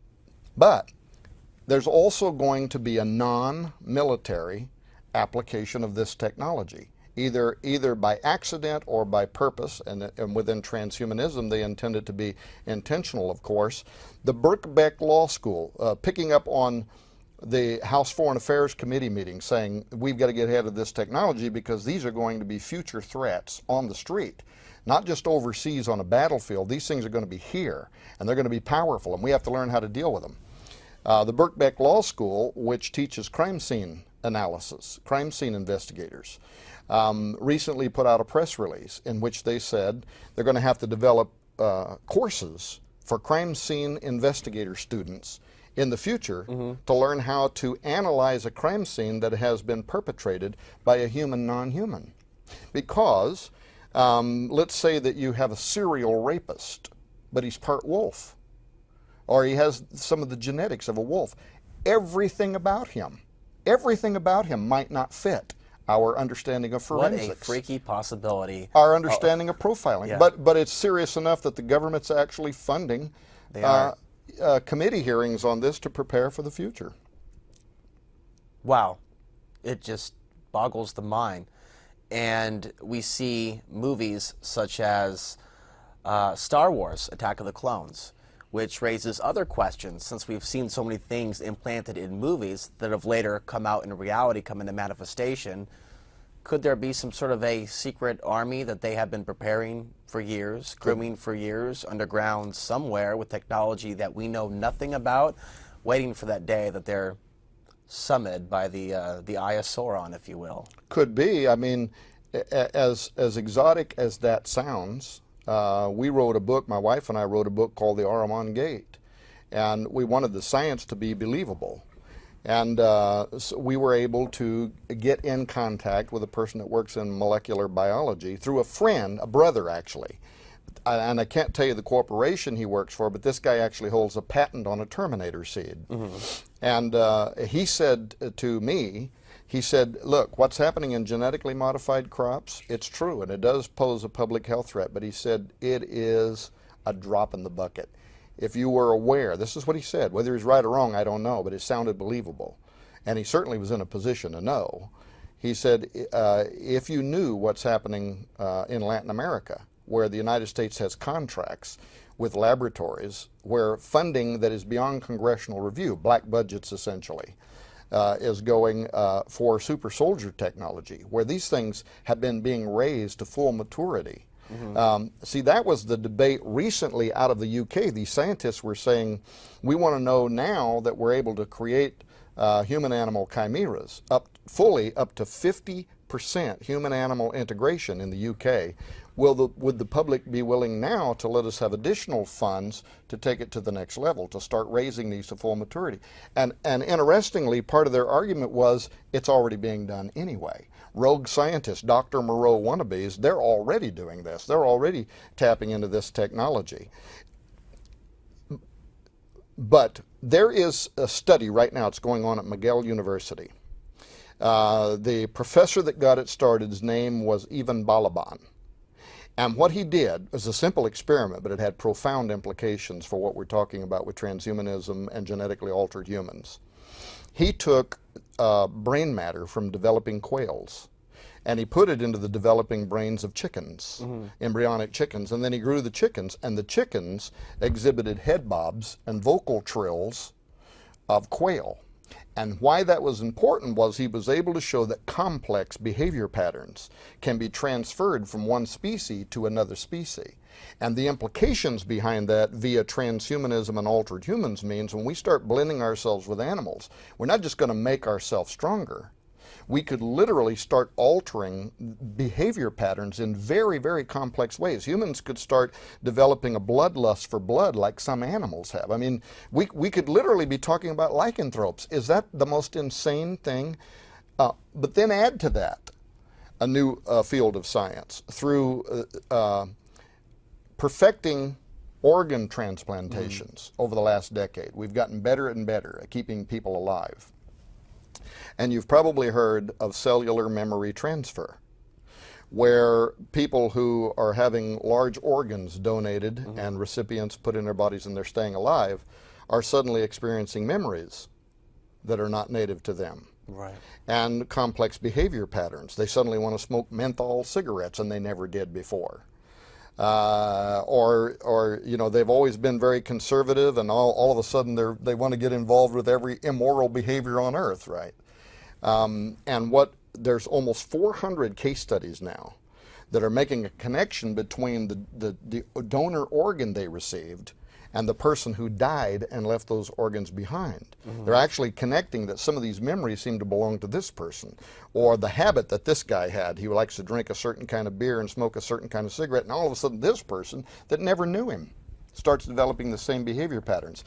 there's also going to be a non-military application of this technology, either by accident or by purpose, and within transhumanism they intend it to be intentional, of course. The Birkbeck Law School, picking up on the House Foreign Affairs Committee meeting, saying we've got to get ahead of this technology because these are going to be future threats on the street, not just overseas on a battlefield. These things are going to be here, and they're going to be powerful, and we have to learn how to deal with them. The Birkbeck Law School, which teaches crime scene analysis, crime scene investigators, recently put out a press release in which they said they're going to have to develop courses for crime scene investigator students in the future to learn how to analyze a crime scene that has been perpetrated by a human non-human. Because let's say that you have a serial rapist, but he's part wolf, or he has some of the genetics of a wolf. Everything about him might not fit our understanding of forensics. What a freaky possibility. Our understanding of profiling. Yeah. But it's serious enough that the government's actually funding committee hearings on this to prepare for the future. Wow. It just boggles the mind. And we see movies such as Star Wars, Attack of the Clones, which raises other questions, since we've seen so many things implanted in movies that have later come out in reality, come into manifestation. Could there be some sort of a secret army that they have been preparing for years, grooming for years, underground somewhere with technology that we know nothing about, waiting for that day that they're summoned by the Eye of Sauron, if you will? Could be. I mean, as exotic as that sounds, we wrote a book, my wife and I wrote a book called The Ahriman Gate, and we wanted the science to be believable. And so we were able to get in contact with a person that works in molecular biology through a friend, a brother actually. And I can't tell you the corporation he works for, but this guy actually holds a patent on a Terminator seed. And he said to me, he said, look, what's happening in genetically modified crops, it's true, and it does pose a public health threat, but he said it is a drop in the bucket. If you were aware, this is what he said, whether he's right or wrong, I don't know, but it sounded believable. And he certainly was in a position to know. He said, if you knew what's happening in Latin America, where the United States has contracts with laboratories, where funding that is beyond congressional review, black budgets essentially, is going for super soldier technology, where these things have been being raised to full maturity. See, that was the debate recently out of the UK. These scientists were saying, we want to know now that we're able to create human-animal chimeras, fully up to 50% human-animal integration in the UK. Would the public be willing now to let us have additional funds to take it to the next level, to start raising these to full maturity? And interestingly, part of their argument was it's already being done anyway. Rogue scientists, Dr. Moreau wannabes, they're already doing this. They're already tapping into this technology. But there is a study right now, it's going on at Yale University. The professor that got it started, his name was Ivan Balaban. And what he did was a simple experiment, but it had profound implications for what we're talking about with transhumanism and genetically altered humans. He took brain matter from developing quails, and he put it into the developing brains of chickens, embryonic chickens, and then he grew the chickens, and the chickens exhibited head bobs and vocal trills of quail. And why that was important was he was able to show that complex behavior patterns can be transferred from one species to another species. And the implications behind that via transhumanism and altered humans means when we start blending ourselves with animals, we're not just going to make ourselves stronger. We could literally start altering behavior patterns in very, very complex ways. Humans could start developing a bloodlust for blood like some animals have. I mean, we could literally be talking about lycanthropes. Is that the most insane thing? But then add to that a new field of science through perfecting organ transplantations over the last decade. We've gotten better and better at keeping people alive. And you've probably heard of cellular memory transfer, where people who are having large organs donated and recipients put in their bodies and they're staying alive are suddenly experiencing memories that are not native to them. Right. And complex behavior patterns. They suddenly want to smoke menthol cigarettes and they never did before. Or you know, they've always been very conservative, and all of a sudden they want to get involved with every immoral behavior on earth, right? And there's almost 400 case studies now that are making a connection between the donor organ they received and the person who died and left those organs behind. They're actually connecting that some of these memories seem to belong to this person, or the habit that this guy had. He likes to drink a certain kind of beer and smoke a certain kind of cigarette, and all of a sudden this person that never knew him starts developing the same behavior patterns.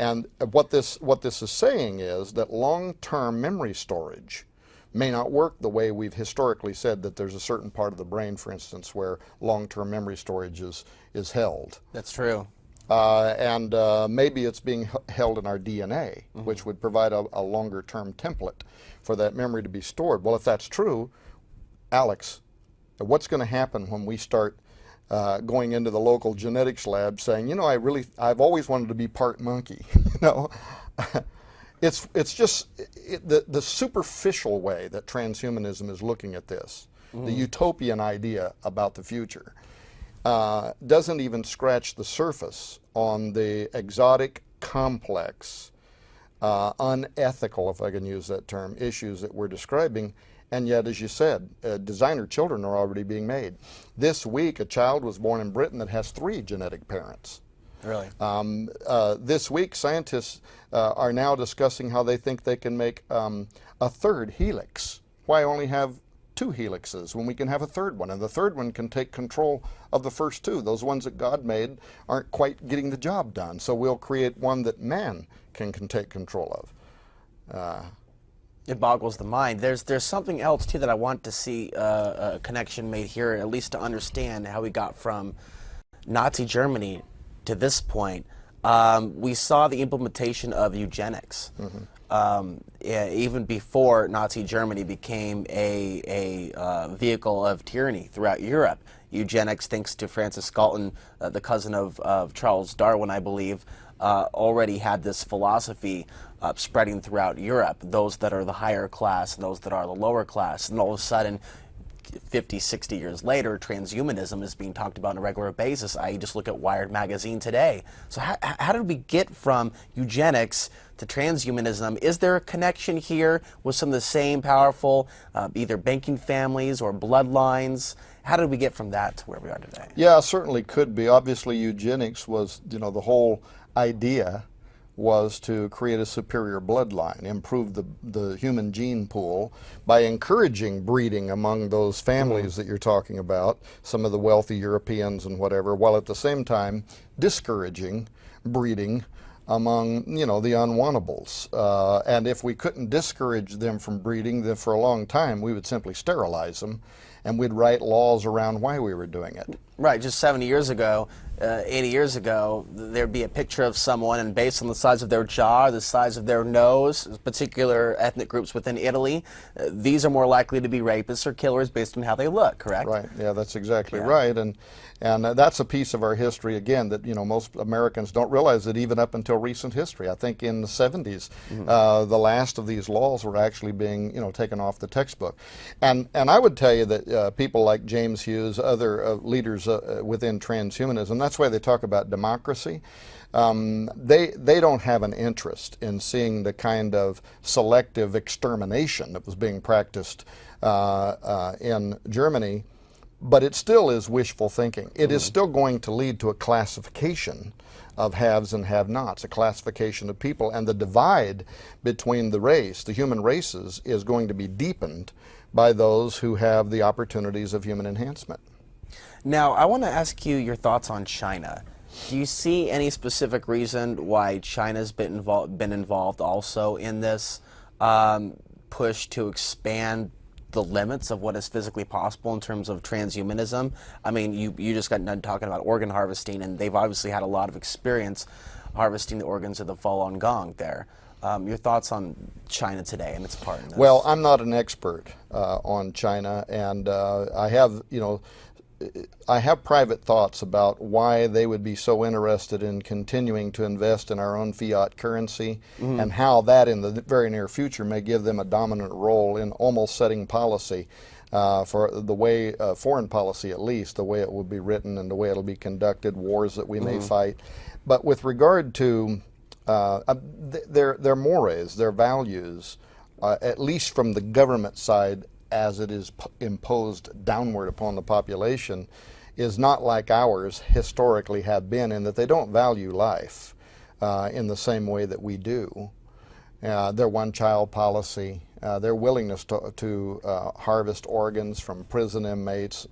And what this is saying is that long-term memory storage may not work the way we've historically said that there's a certain part of the brain, for instance, where long-term memory storage is held. That's true. And maybe it's being held in our DNA, which would provide a longer-term template for that memory to be stored. Well, if that's true, Alex, what's going to happen when we start going into the local genetics lab saying, you know, I've always wanted to be part monkey, you know? It's just the superficial way that transhumanism is looking at this, the utopian idea about the future. Doesn't even scratch the surface on the exotic, complex, unethical, if I can use that term, issues that we're describing. And yet, as you said, designer children are already being made. This week, a child was born in Britain that has 3 genetic parents. Really? This week, scientists are now discussing how they think they can make a third helix. Why only have 2 helixes when we can have a third one, and the third one can take control of the first 2. Those ones that God made aren't quite getting the job done, so we'll create one that man can take control of. It boggles the mind. There's something else too that I want to see a connection made here, at least to understand how we got from Nazi Germany to this point. We saw the implementation of eugenics. Even before Nazi Germany became a vehicle of tyranny throughout Europe. Eugenics, thanks to Francis Galton, the cousin of Charles Darwin, I believe, already had this philosophy spreading throughout Europe, those that are the higher class and those that are the lower class. And all of a sudden, 50, 60 years later, transhumanism is being talked about on a regular basis. I just look at Wired magazine today. So how did we get from eugenics to transhumanism? Is there a connection here with some of the same powerful either banking families or bloodlines? How did we get from that to where we are today? Yeah, certainly could be. Obviously, eugenics was, the whole idea was to create a superior bloodline, improve the human gene pool by encouraging breeding among those families that you're talking about, some of the wealthy Europeans and whatever, while at the same time discouraging breeding among, the unwantables. And if we couldn't discourage them from breeding, then for a long time we would simply sterilize them, and we'd write laws around why we were doing it. Right, just 70 years ago, 80 years ago, there'd be a picture of someone, and based on the size of their jaw, the size of their nose, particular ethnic groups within Italy, these are more likely to be rapists or killers based on how they look, correct? Right, yeah, that's exactly right. And that's a piece of our history, again, that, most Americans don't realize that even up until recent history. I think in the 70s, the last of these laws were actually being, taken off the textbook. And I would tell you that people like James Hughes, other leaders within transhumanism, that's why they talk about democracy. They don't have an interest in seeing the kind of selective extermination that was being practiced in Germany, but it still is wishful thinking. It is still going to lead to a classification of haves and have-nots, a classification of people, and the divide between the human races, is going to be deepened by those who have the opportunities of human enhancement. Now, I want to ask you your thoughts on China. Do you see any specific reason why China's been involved also in this push to expand the limits of what is physically possible in terms of transhumanism? I mean, you just got done talking about organ harvesting, and they've obviously had a lot of experience harvesting the organs of the Falun Gong there. Your thoughts on China today and its part in this? Well, I'm not an expert on China, and I have private thoughts about why they would be so interested in continuing to invest in our own fiat currency, and how that in the very near future may give them a dominant role in almost setting policy for the way, foreign policy at least, the way it will be written and the way it'll be conducted, wars that we may fight. But with regard to their mores, their values, at least from the government side, as it is imposed downward upon the population, is not like ours historically have been, in that they don't value life in the same way that we do. Their one-child policy, their willingness to harvest organs from prison inmates,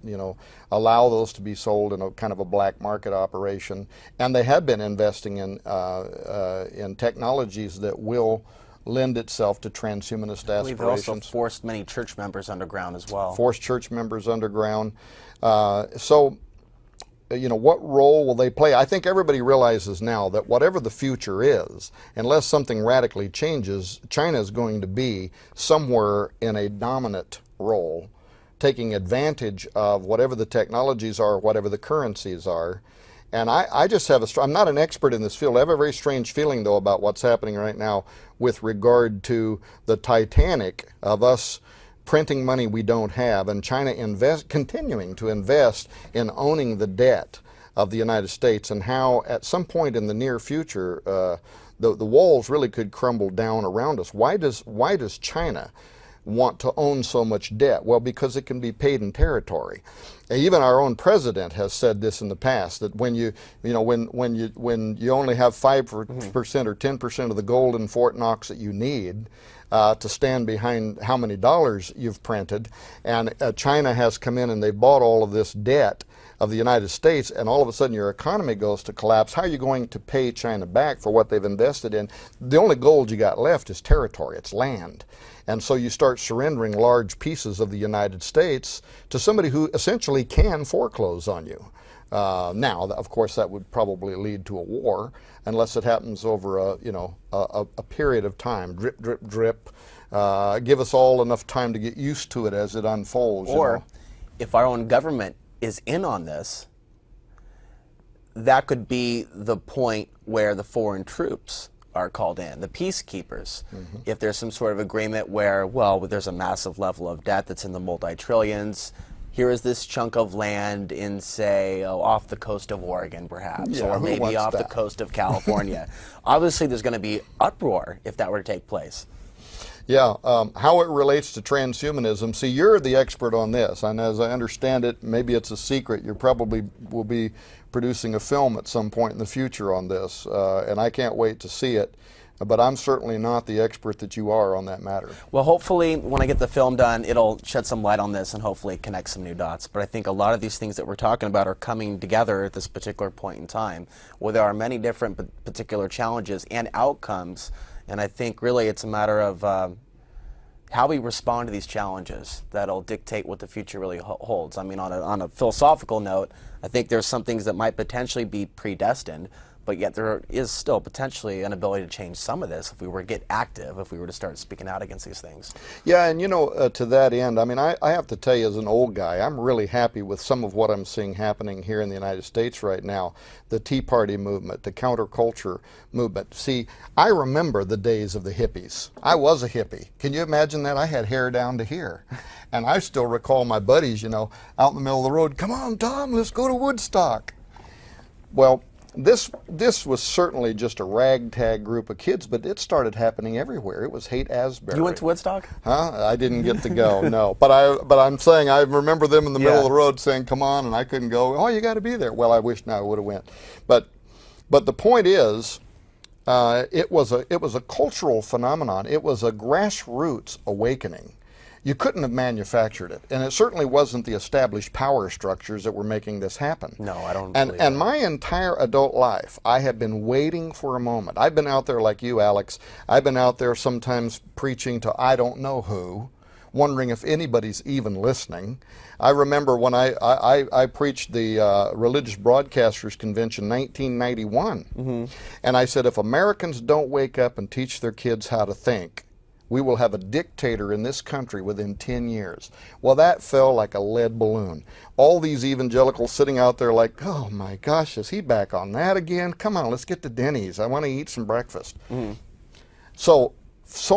allow those to be sold in a kind of a black market operation, and they have been investing in technologies that will lend itself to transhumanist aspirations. I believe they also forced many church members underground as well. Forced church members underground. So, what role will they play? I think everybody realizes now that whatever the future is, unless something radically changes, China is going to be somewhere in a dominant role, taking advantage of whatever the technologies are, whatever the currencies are. And I just have I'm not an expert in this field. I have a very strange feeling, though, about what's happening right now with regard to the Titanic of us printing money we don't have, and China continuing to invest in owning the debt of the United States, and how at some point in the near future the walls really could crumble down around us. Why does China want to own so much debt? Well, because it can be paid in territory. Even our own president has said this in the past, that when you only have 5% or 10% of the gold in Fort Knox that you need to stand behind how many dollars you've printed, and China has come in and they've bought all of this debt of the United States, and all of a sudden your economy goes to collapse, how are you going to pay China back for what they've invested in? The only gold you got left is territory, it's land. And so you start surrendering large pieces of the United States to somebody who essentially can foreclose on you. Now, of course, that would probably lead to a war, unless it happens over a period of time. Drip, drip, drip. Give us all enough time to get used to it as it unfolds. Or, if our own government is in on this, that could be the point where the foreign troops are called in, the peacekeepers. If there's some sort of agreement where, well, there's a massive level of debt that's in the multi-trillions, here is this chunk of land in, say, off the coast of Oregon, perhaps, Yeah, or who maybe wants off the that? coast of California. Obviously, there's going to be uproar if that were to take place. Yeah, how it relates to transhumanism. See, you're the expert on this, and as I understand it, maybe it's a secret. You probably will be producing a film at some point in the future on this, and I can't wait to see it. But I'm certainly not the expert that you are on that matter. Well, hopefully, when I get the film done, it'll shed some light on this and hopefully connect some new dots. But I think a lot of these things that we're talking about are coming together at this particular point in time, where there are many different particular challenges and outcomes. And I think really it's a matter of how we respond to these challenges that'll dictate what the future really holds. I mean, on a philosophical note, I think there's some things that might potentially be predestined, but yet there is still potentially an ability to change some of this if we were to get active, if we were to start speaking out against these things. Yeah, and you know, to that end, I mean, I have to tell you as an old guy, I'm really happy with some of what I'm seeing happening here in the United States right now. The Tea Party movement, the counterculture movement. See, I remember the days of the hippies. I was a hippie. Can you imagine that? I had hair down to here. And I still recall my buddies, you know, out in the middle of the road, come on, Tom, let's go to Woodstock. Well, this was certainly just a ragtag group of kids, but it started happening everywhere. It was Haight-Ashbury. You went to Woodstock? Huh? I didn't get to go, no. But I'm saying I remember them in the middle of the road saying, "Come on," and I couldn't go. Oh, you got to be there. Well, I wish now I would have went. But the point is, it was a cultural phenomenon. It was a grassroots awakening. You couldn't have manufactured it, and it certainly wasn't the established power structures that were making this happen. No, I don't believe And that. my entire adult life, I have been waiting for a moment. I've been out there like you, Alex. I've been out there sometimes preaching to I don't know who, wondering if anybody's even listening. I remember when I preached the Religious Broadcasters Convention 1991, and I said, if Americans don't wake up and teach their kids how to think, we will have a dictator in this country within 10 years. Well, that fell like a lead balloon. All these evangelicals sitting out there like, oh my gosh, is he back on that again? Come on, let's get to Denny's. I want to eat some breakfast. So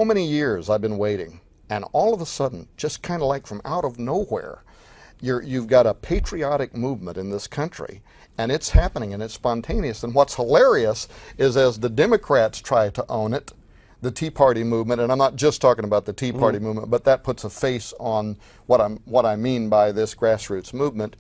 many years I've been waiting, and all of a sudden, just kind of like from out of nowhere, you've got a patriotic movement in this country, and it's happening, and it's spontaneous. And what's hilarious is as the Democrats try to own it, the Tea Party movement, and I'm not just talking about the Tea Party movement, but that puts a face on what I mean by this grassroots movement.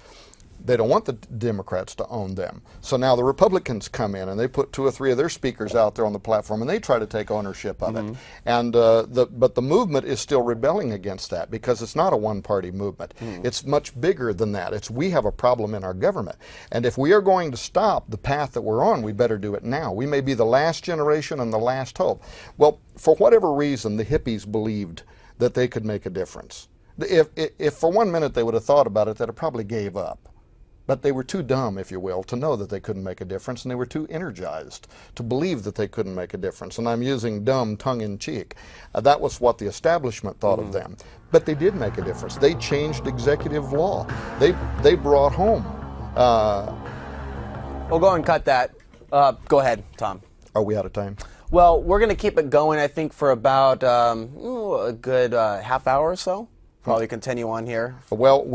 They don't want the Democrats to own them. So now the Republicans come in and they put 2 or 3 of their speakers out there on the platform and they try to take ownership of it. And but the movement is still rebelling against that because it's not a one-party movement. It's much bigger than that. We have a problem in our government. And if we are going to stop the path that we're on, we better do it now. We may be the last generation and the last hope. Well, for whatever reason, the hippies believed that they could make a difference. If for 1 minute they would have thought about it, they'd have probably gave up. But they were too dumb, if you will, to know that they couldn't make a difference, and they were too energized to believe that they couldn't make a difference. And I'm using dumb tongue-in-cheek. That was what the establishment thought of them. But they did make a difference. They changed executive law. They brought home. We'll go and cut that. Go ahead, Tom. Are we out of time? Well, we're going to keep it going, I think, for about a good half hour or so. Probably continue on here. Well,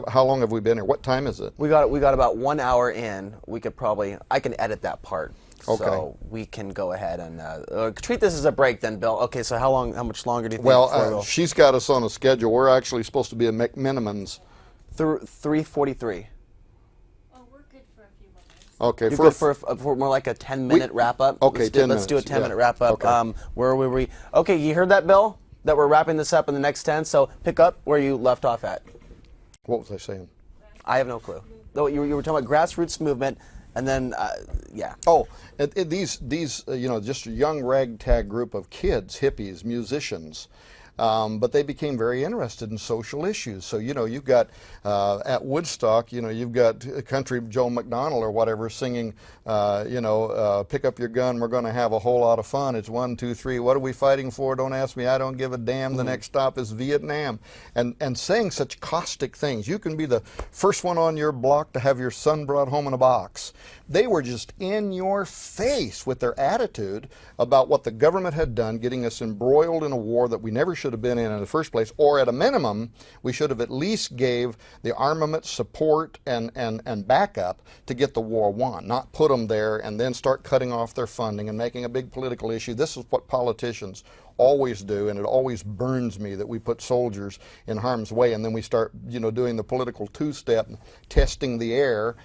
how long have we been here? What time is it? We got about 1 hour in. We could probably, I can edit that part. Okay. So we can go ahead and treat this as a break then, Bill. Okay, so how much longer do you think before Well, she's got us on a schedule. We're actually supposed to be at McMinimans. 3:43. Oh, we're good for a few moments. Okay. You're good for more like a 10-minute wrap-up? Okay, 10 Let's do a minutes, 10-minute yeah. wrap-up. Okay. Where were we? Okay, you heard that, Bill? That we're wrapping this up in the next 10, so pick up where you left off at. What was I saying? I have no clue. No, you were talking about grassroots movement, and then, yeah. Oh, these just a young ragtag group of kids, hippies, musicians, but they became very interested in social issues. So, you know, you've got at Woodstock, you know, you've got country Joe McDonnell or whatever singing, pick up your gun, we're going to have a whole lot of fun. It's 1, 2, 3. What are we fighting for? Don't ask me. I don't give a damn. The next stop is Vietnam. And saying such caustic things. You can be the first one on your block to have your son brought home in a box. They were just in your face with their attitude about what the government had done, getting us embroiled in a war that we never should have been in the first place, or at a minimum, we should have at least gave the armament support and backup to get the war won, not put them there and then start cutting off their funding and making a big political issue. This is what politicians always do, and it always burns me that we put soldiers in harm's way and then we start, you know, doing the political two-step, testing the air.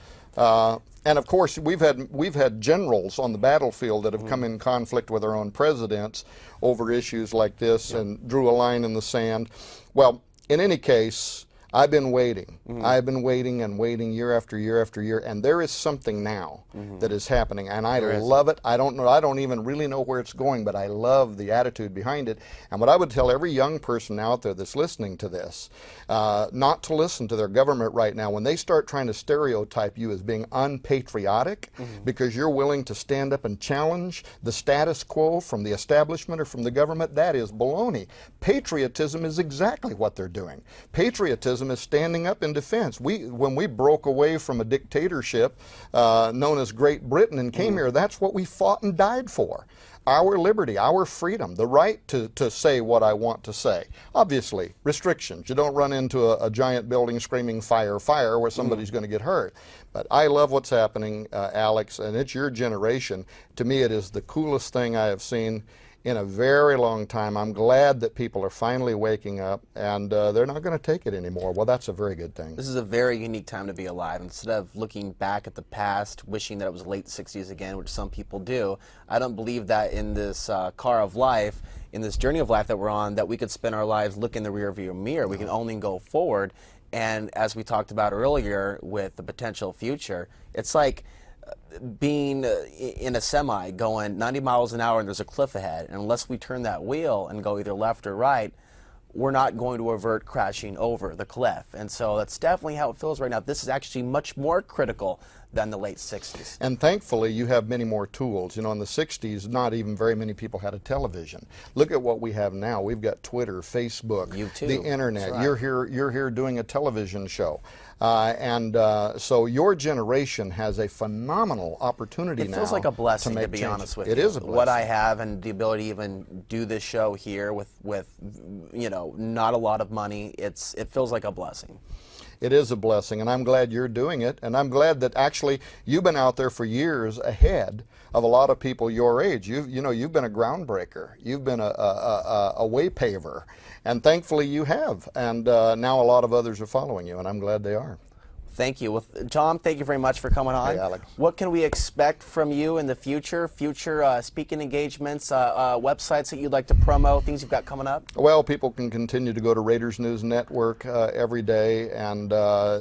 And of course, we've had generals on the battlefield that have come in conflict with our own presidents over issues like this and drew a line in the sand. Well, in any case, I've been waiting. I've been waiting and waiting year after year after year, and there is something now that is happening, and I love it. I don't even really know where it's going, but I love the attitude behind it. And what I would tell every young person out there that's listening to this, not to listen to their government right now. When they start trying to stereotype you as being unpatriotic because you're willing to stand up and challenge the status quo from the establishment or from the government, that is baloney. Patriotism is exactly what they're doing. Patriotism is standing up in defense. When we broke away from a dictatorship known as Great Britain and came here, that's what we fought and died for. Our liberty, our freedom, the right to say what I want to say. Obviously, restrictions. You don't run into a giant building screaming fire, fire, where somebody's going to get hurt. But I love what's happening, Alex, and it's your generation. To me, it is the coolest thing I have seen in a very long time. I'm glad that people are finally waking up, and they're not going to take it anymore. Well, that's a very good thing. This is a very unique time to be alive. Instead of looking back at the past, wishing that it was late 60s again, which some people do, I don't believe that in this car of life, in this journey of life that we're on, that we could spend our lives looking in the rearview mirror. We can only go forward. And as we talked about earlier with the potential future, it's like being in a semi going 90 miles an hour and there's a cliff ahead, and unless we turn that wheel and go either left or right, we're not going to avert crashing over the cliff. And so that's definitely how it feels right now. This is actually much more critical than the late 60s. And thankfully, you have many more tools. You know, in the 60s, not even very many people had a television. Look at what we have now. We've got Twitter, Facebook, YouTube. The internet. Right. You're here doing a television show. So your generation has a phenomenal opportunity now. It feels like a blessing, to be changes. honest with you. It is a blessing. What I have and the ability to even do this show here with you know, not a lot of money, it feels like a blessing. It is a blessing, and I'm glad you're doing it, and I'm glad that actually you've been out there for years ahead of a lot of people your age. You've been a groundbreaker. You've been a way paver, and thankfully you have. And now a lot of others are following you, and I'm glad they are. Thank you. Well, Tom, thank you very much for coming on. Hey, Alex. What can we expect from you in the future? Future speaking engagements, websites that you'd like to promote, things you've got coming up? Well, people can continue to go to Raiders News Network every day, and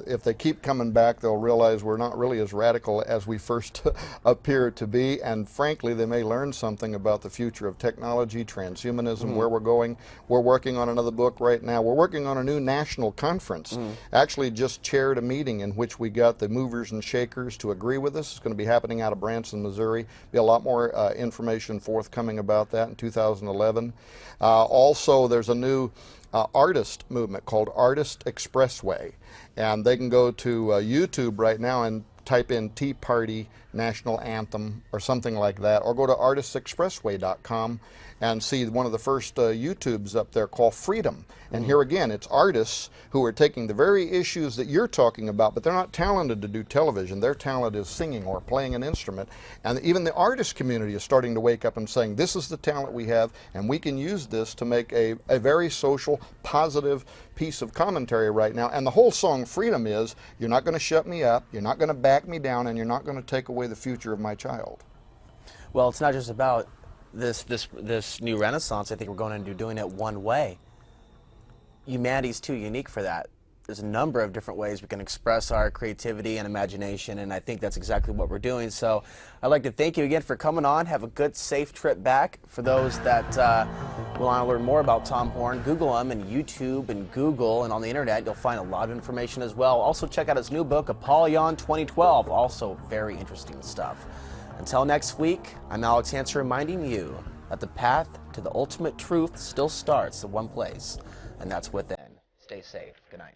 if they keep coming back, they'll realize we're not really as radical as we first appear to be, and frankly, they may learn something about the future of technology, transhumanism, where we're going. We're working on another book right now. We're working on a new national conference. Actually just chaired a meeting in which we got the movers and shakers to agree with us. It's going to be happening out of Branson, Missouri. Be a lot more information forthcoming about that in 2011. Also, there's a new artist movement called Artist Expressway, and they can go to YouTube right now and type in Tea Party National Anthem or something like that, or go to artistsexpressway.com and see one of the first YouTubes up there called Freedom. And here again, it's artists who are taking the very issues that you're talking about, but they're not talented to do television. Their talent is singing or playing an instrument. And even the artist community is starting to wake up and saying, this is the talent we have, and we can use this to make a very social, positive piece of commentary right now. And the whole song Freedom is, you're not going to shut me up, you're not going to back me down, and you're not going to take away the future of my child. Well, it's not just about this new renaissance. I think we're going to do doing it one way. Humanity's too unique for that. there's a number of different ways we can express our creativity and imagination, and I think that's exactly what we're doing. So I'd like to thank you again for coming on. Have a good, safe trip back. For those that want to learn more about Tom Horn, Google him and YouTube and Google, and on the internet you'll find a lot of information as well. Also check out his new book, Apollyon 2012, also very interesting stuff. Until next week, I'm Alex Ansary reminding you that the path to the ultimate truth still starts at one place, and that's within. Stay safe. Good night.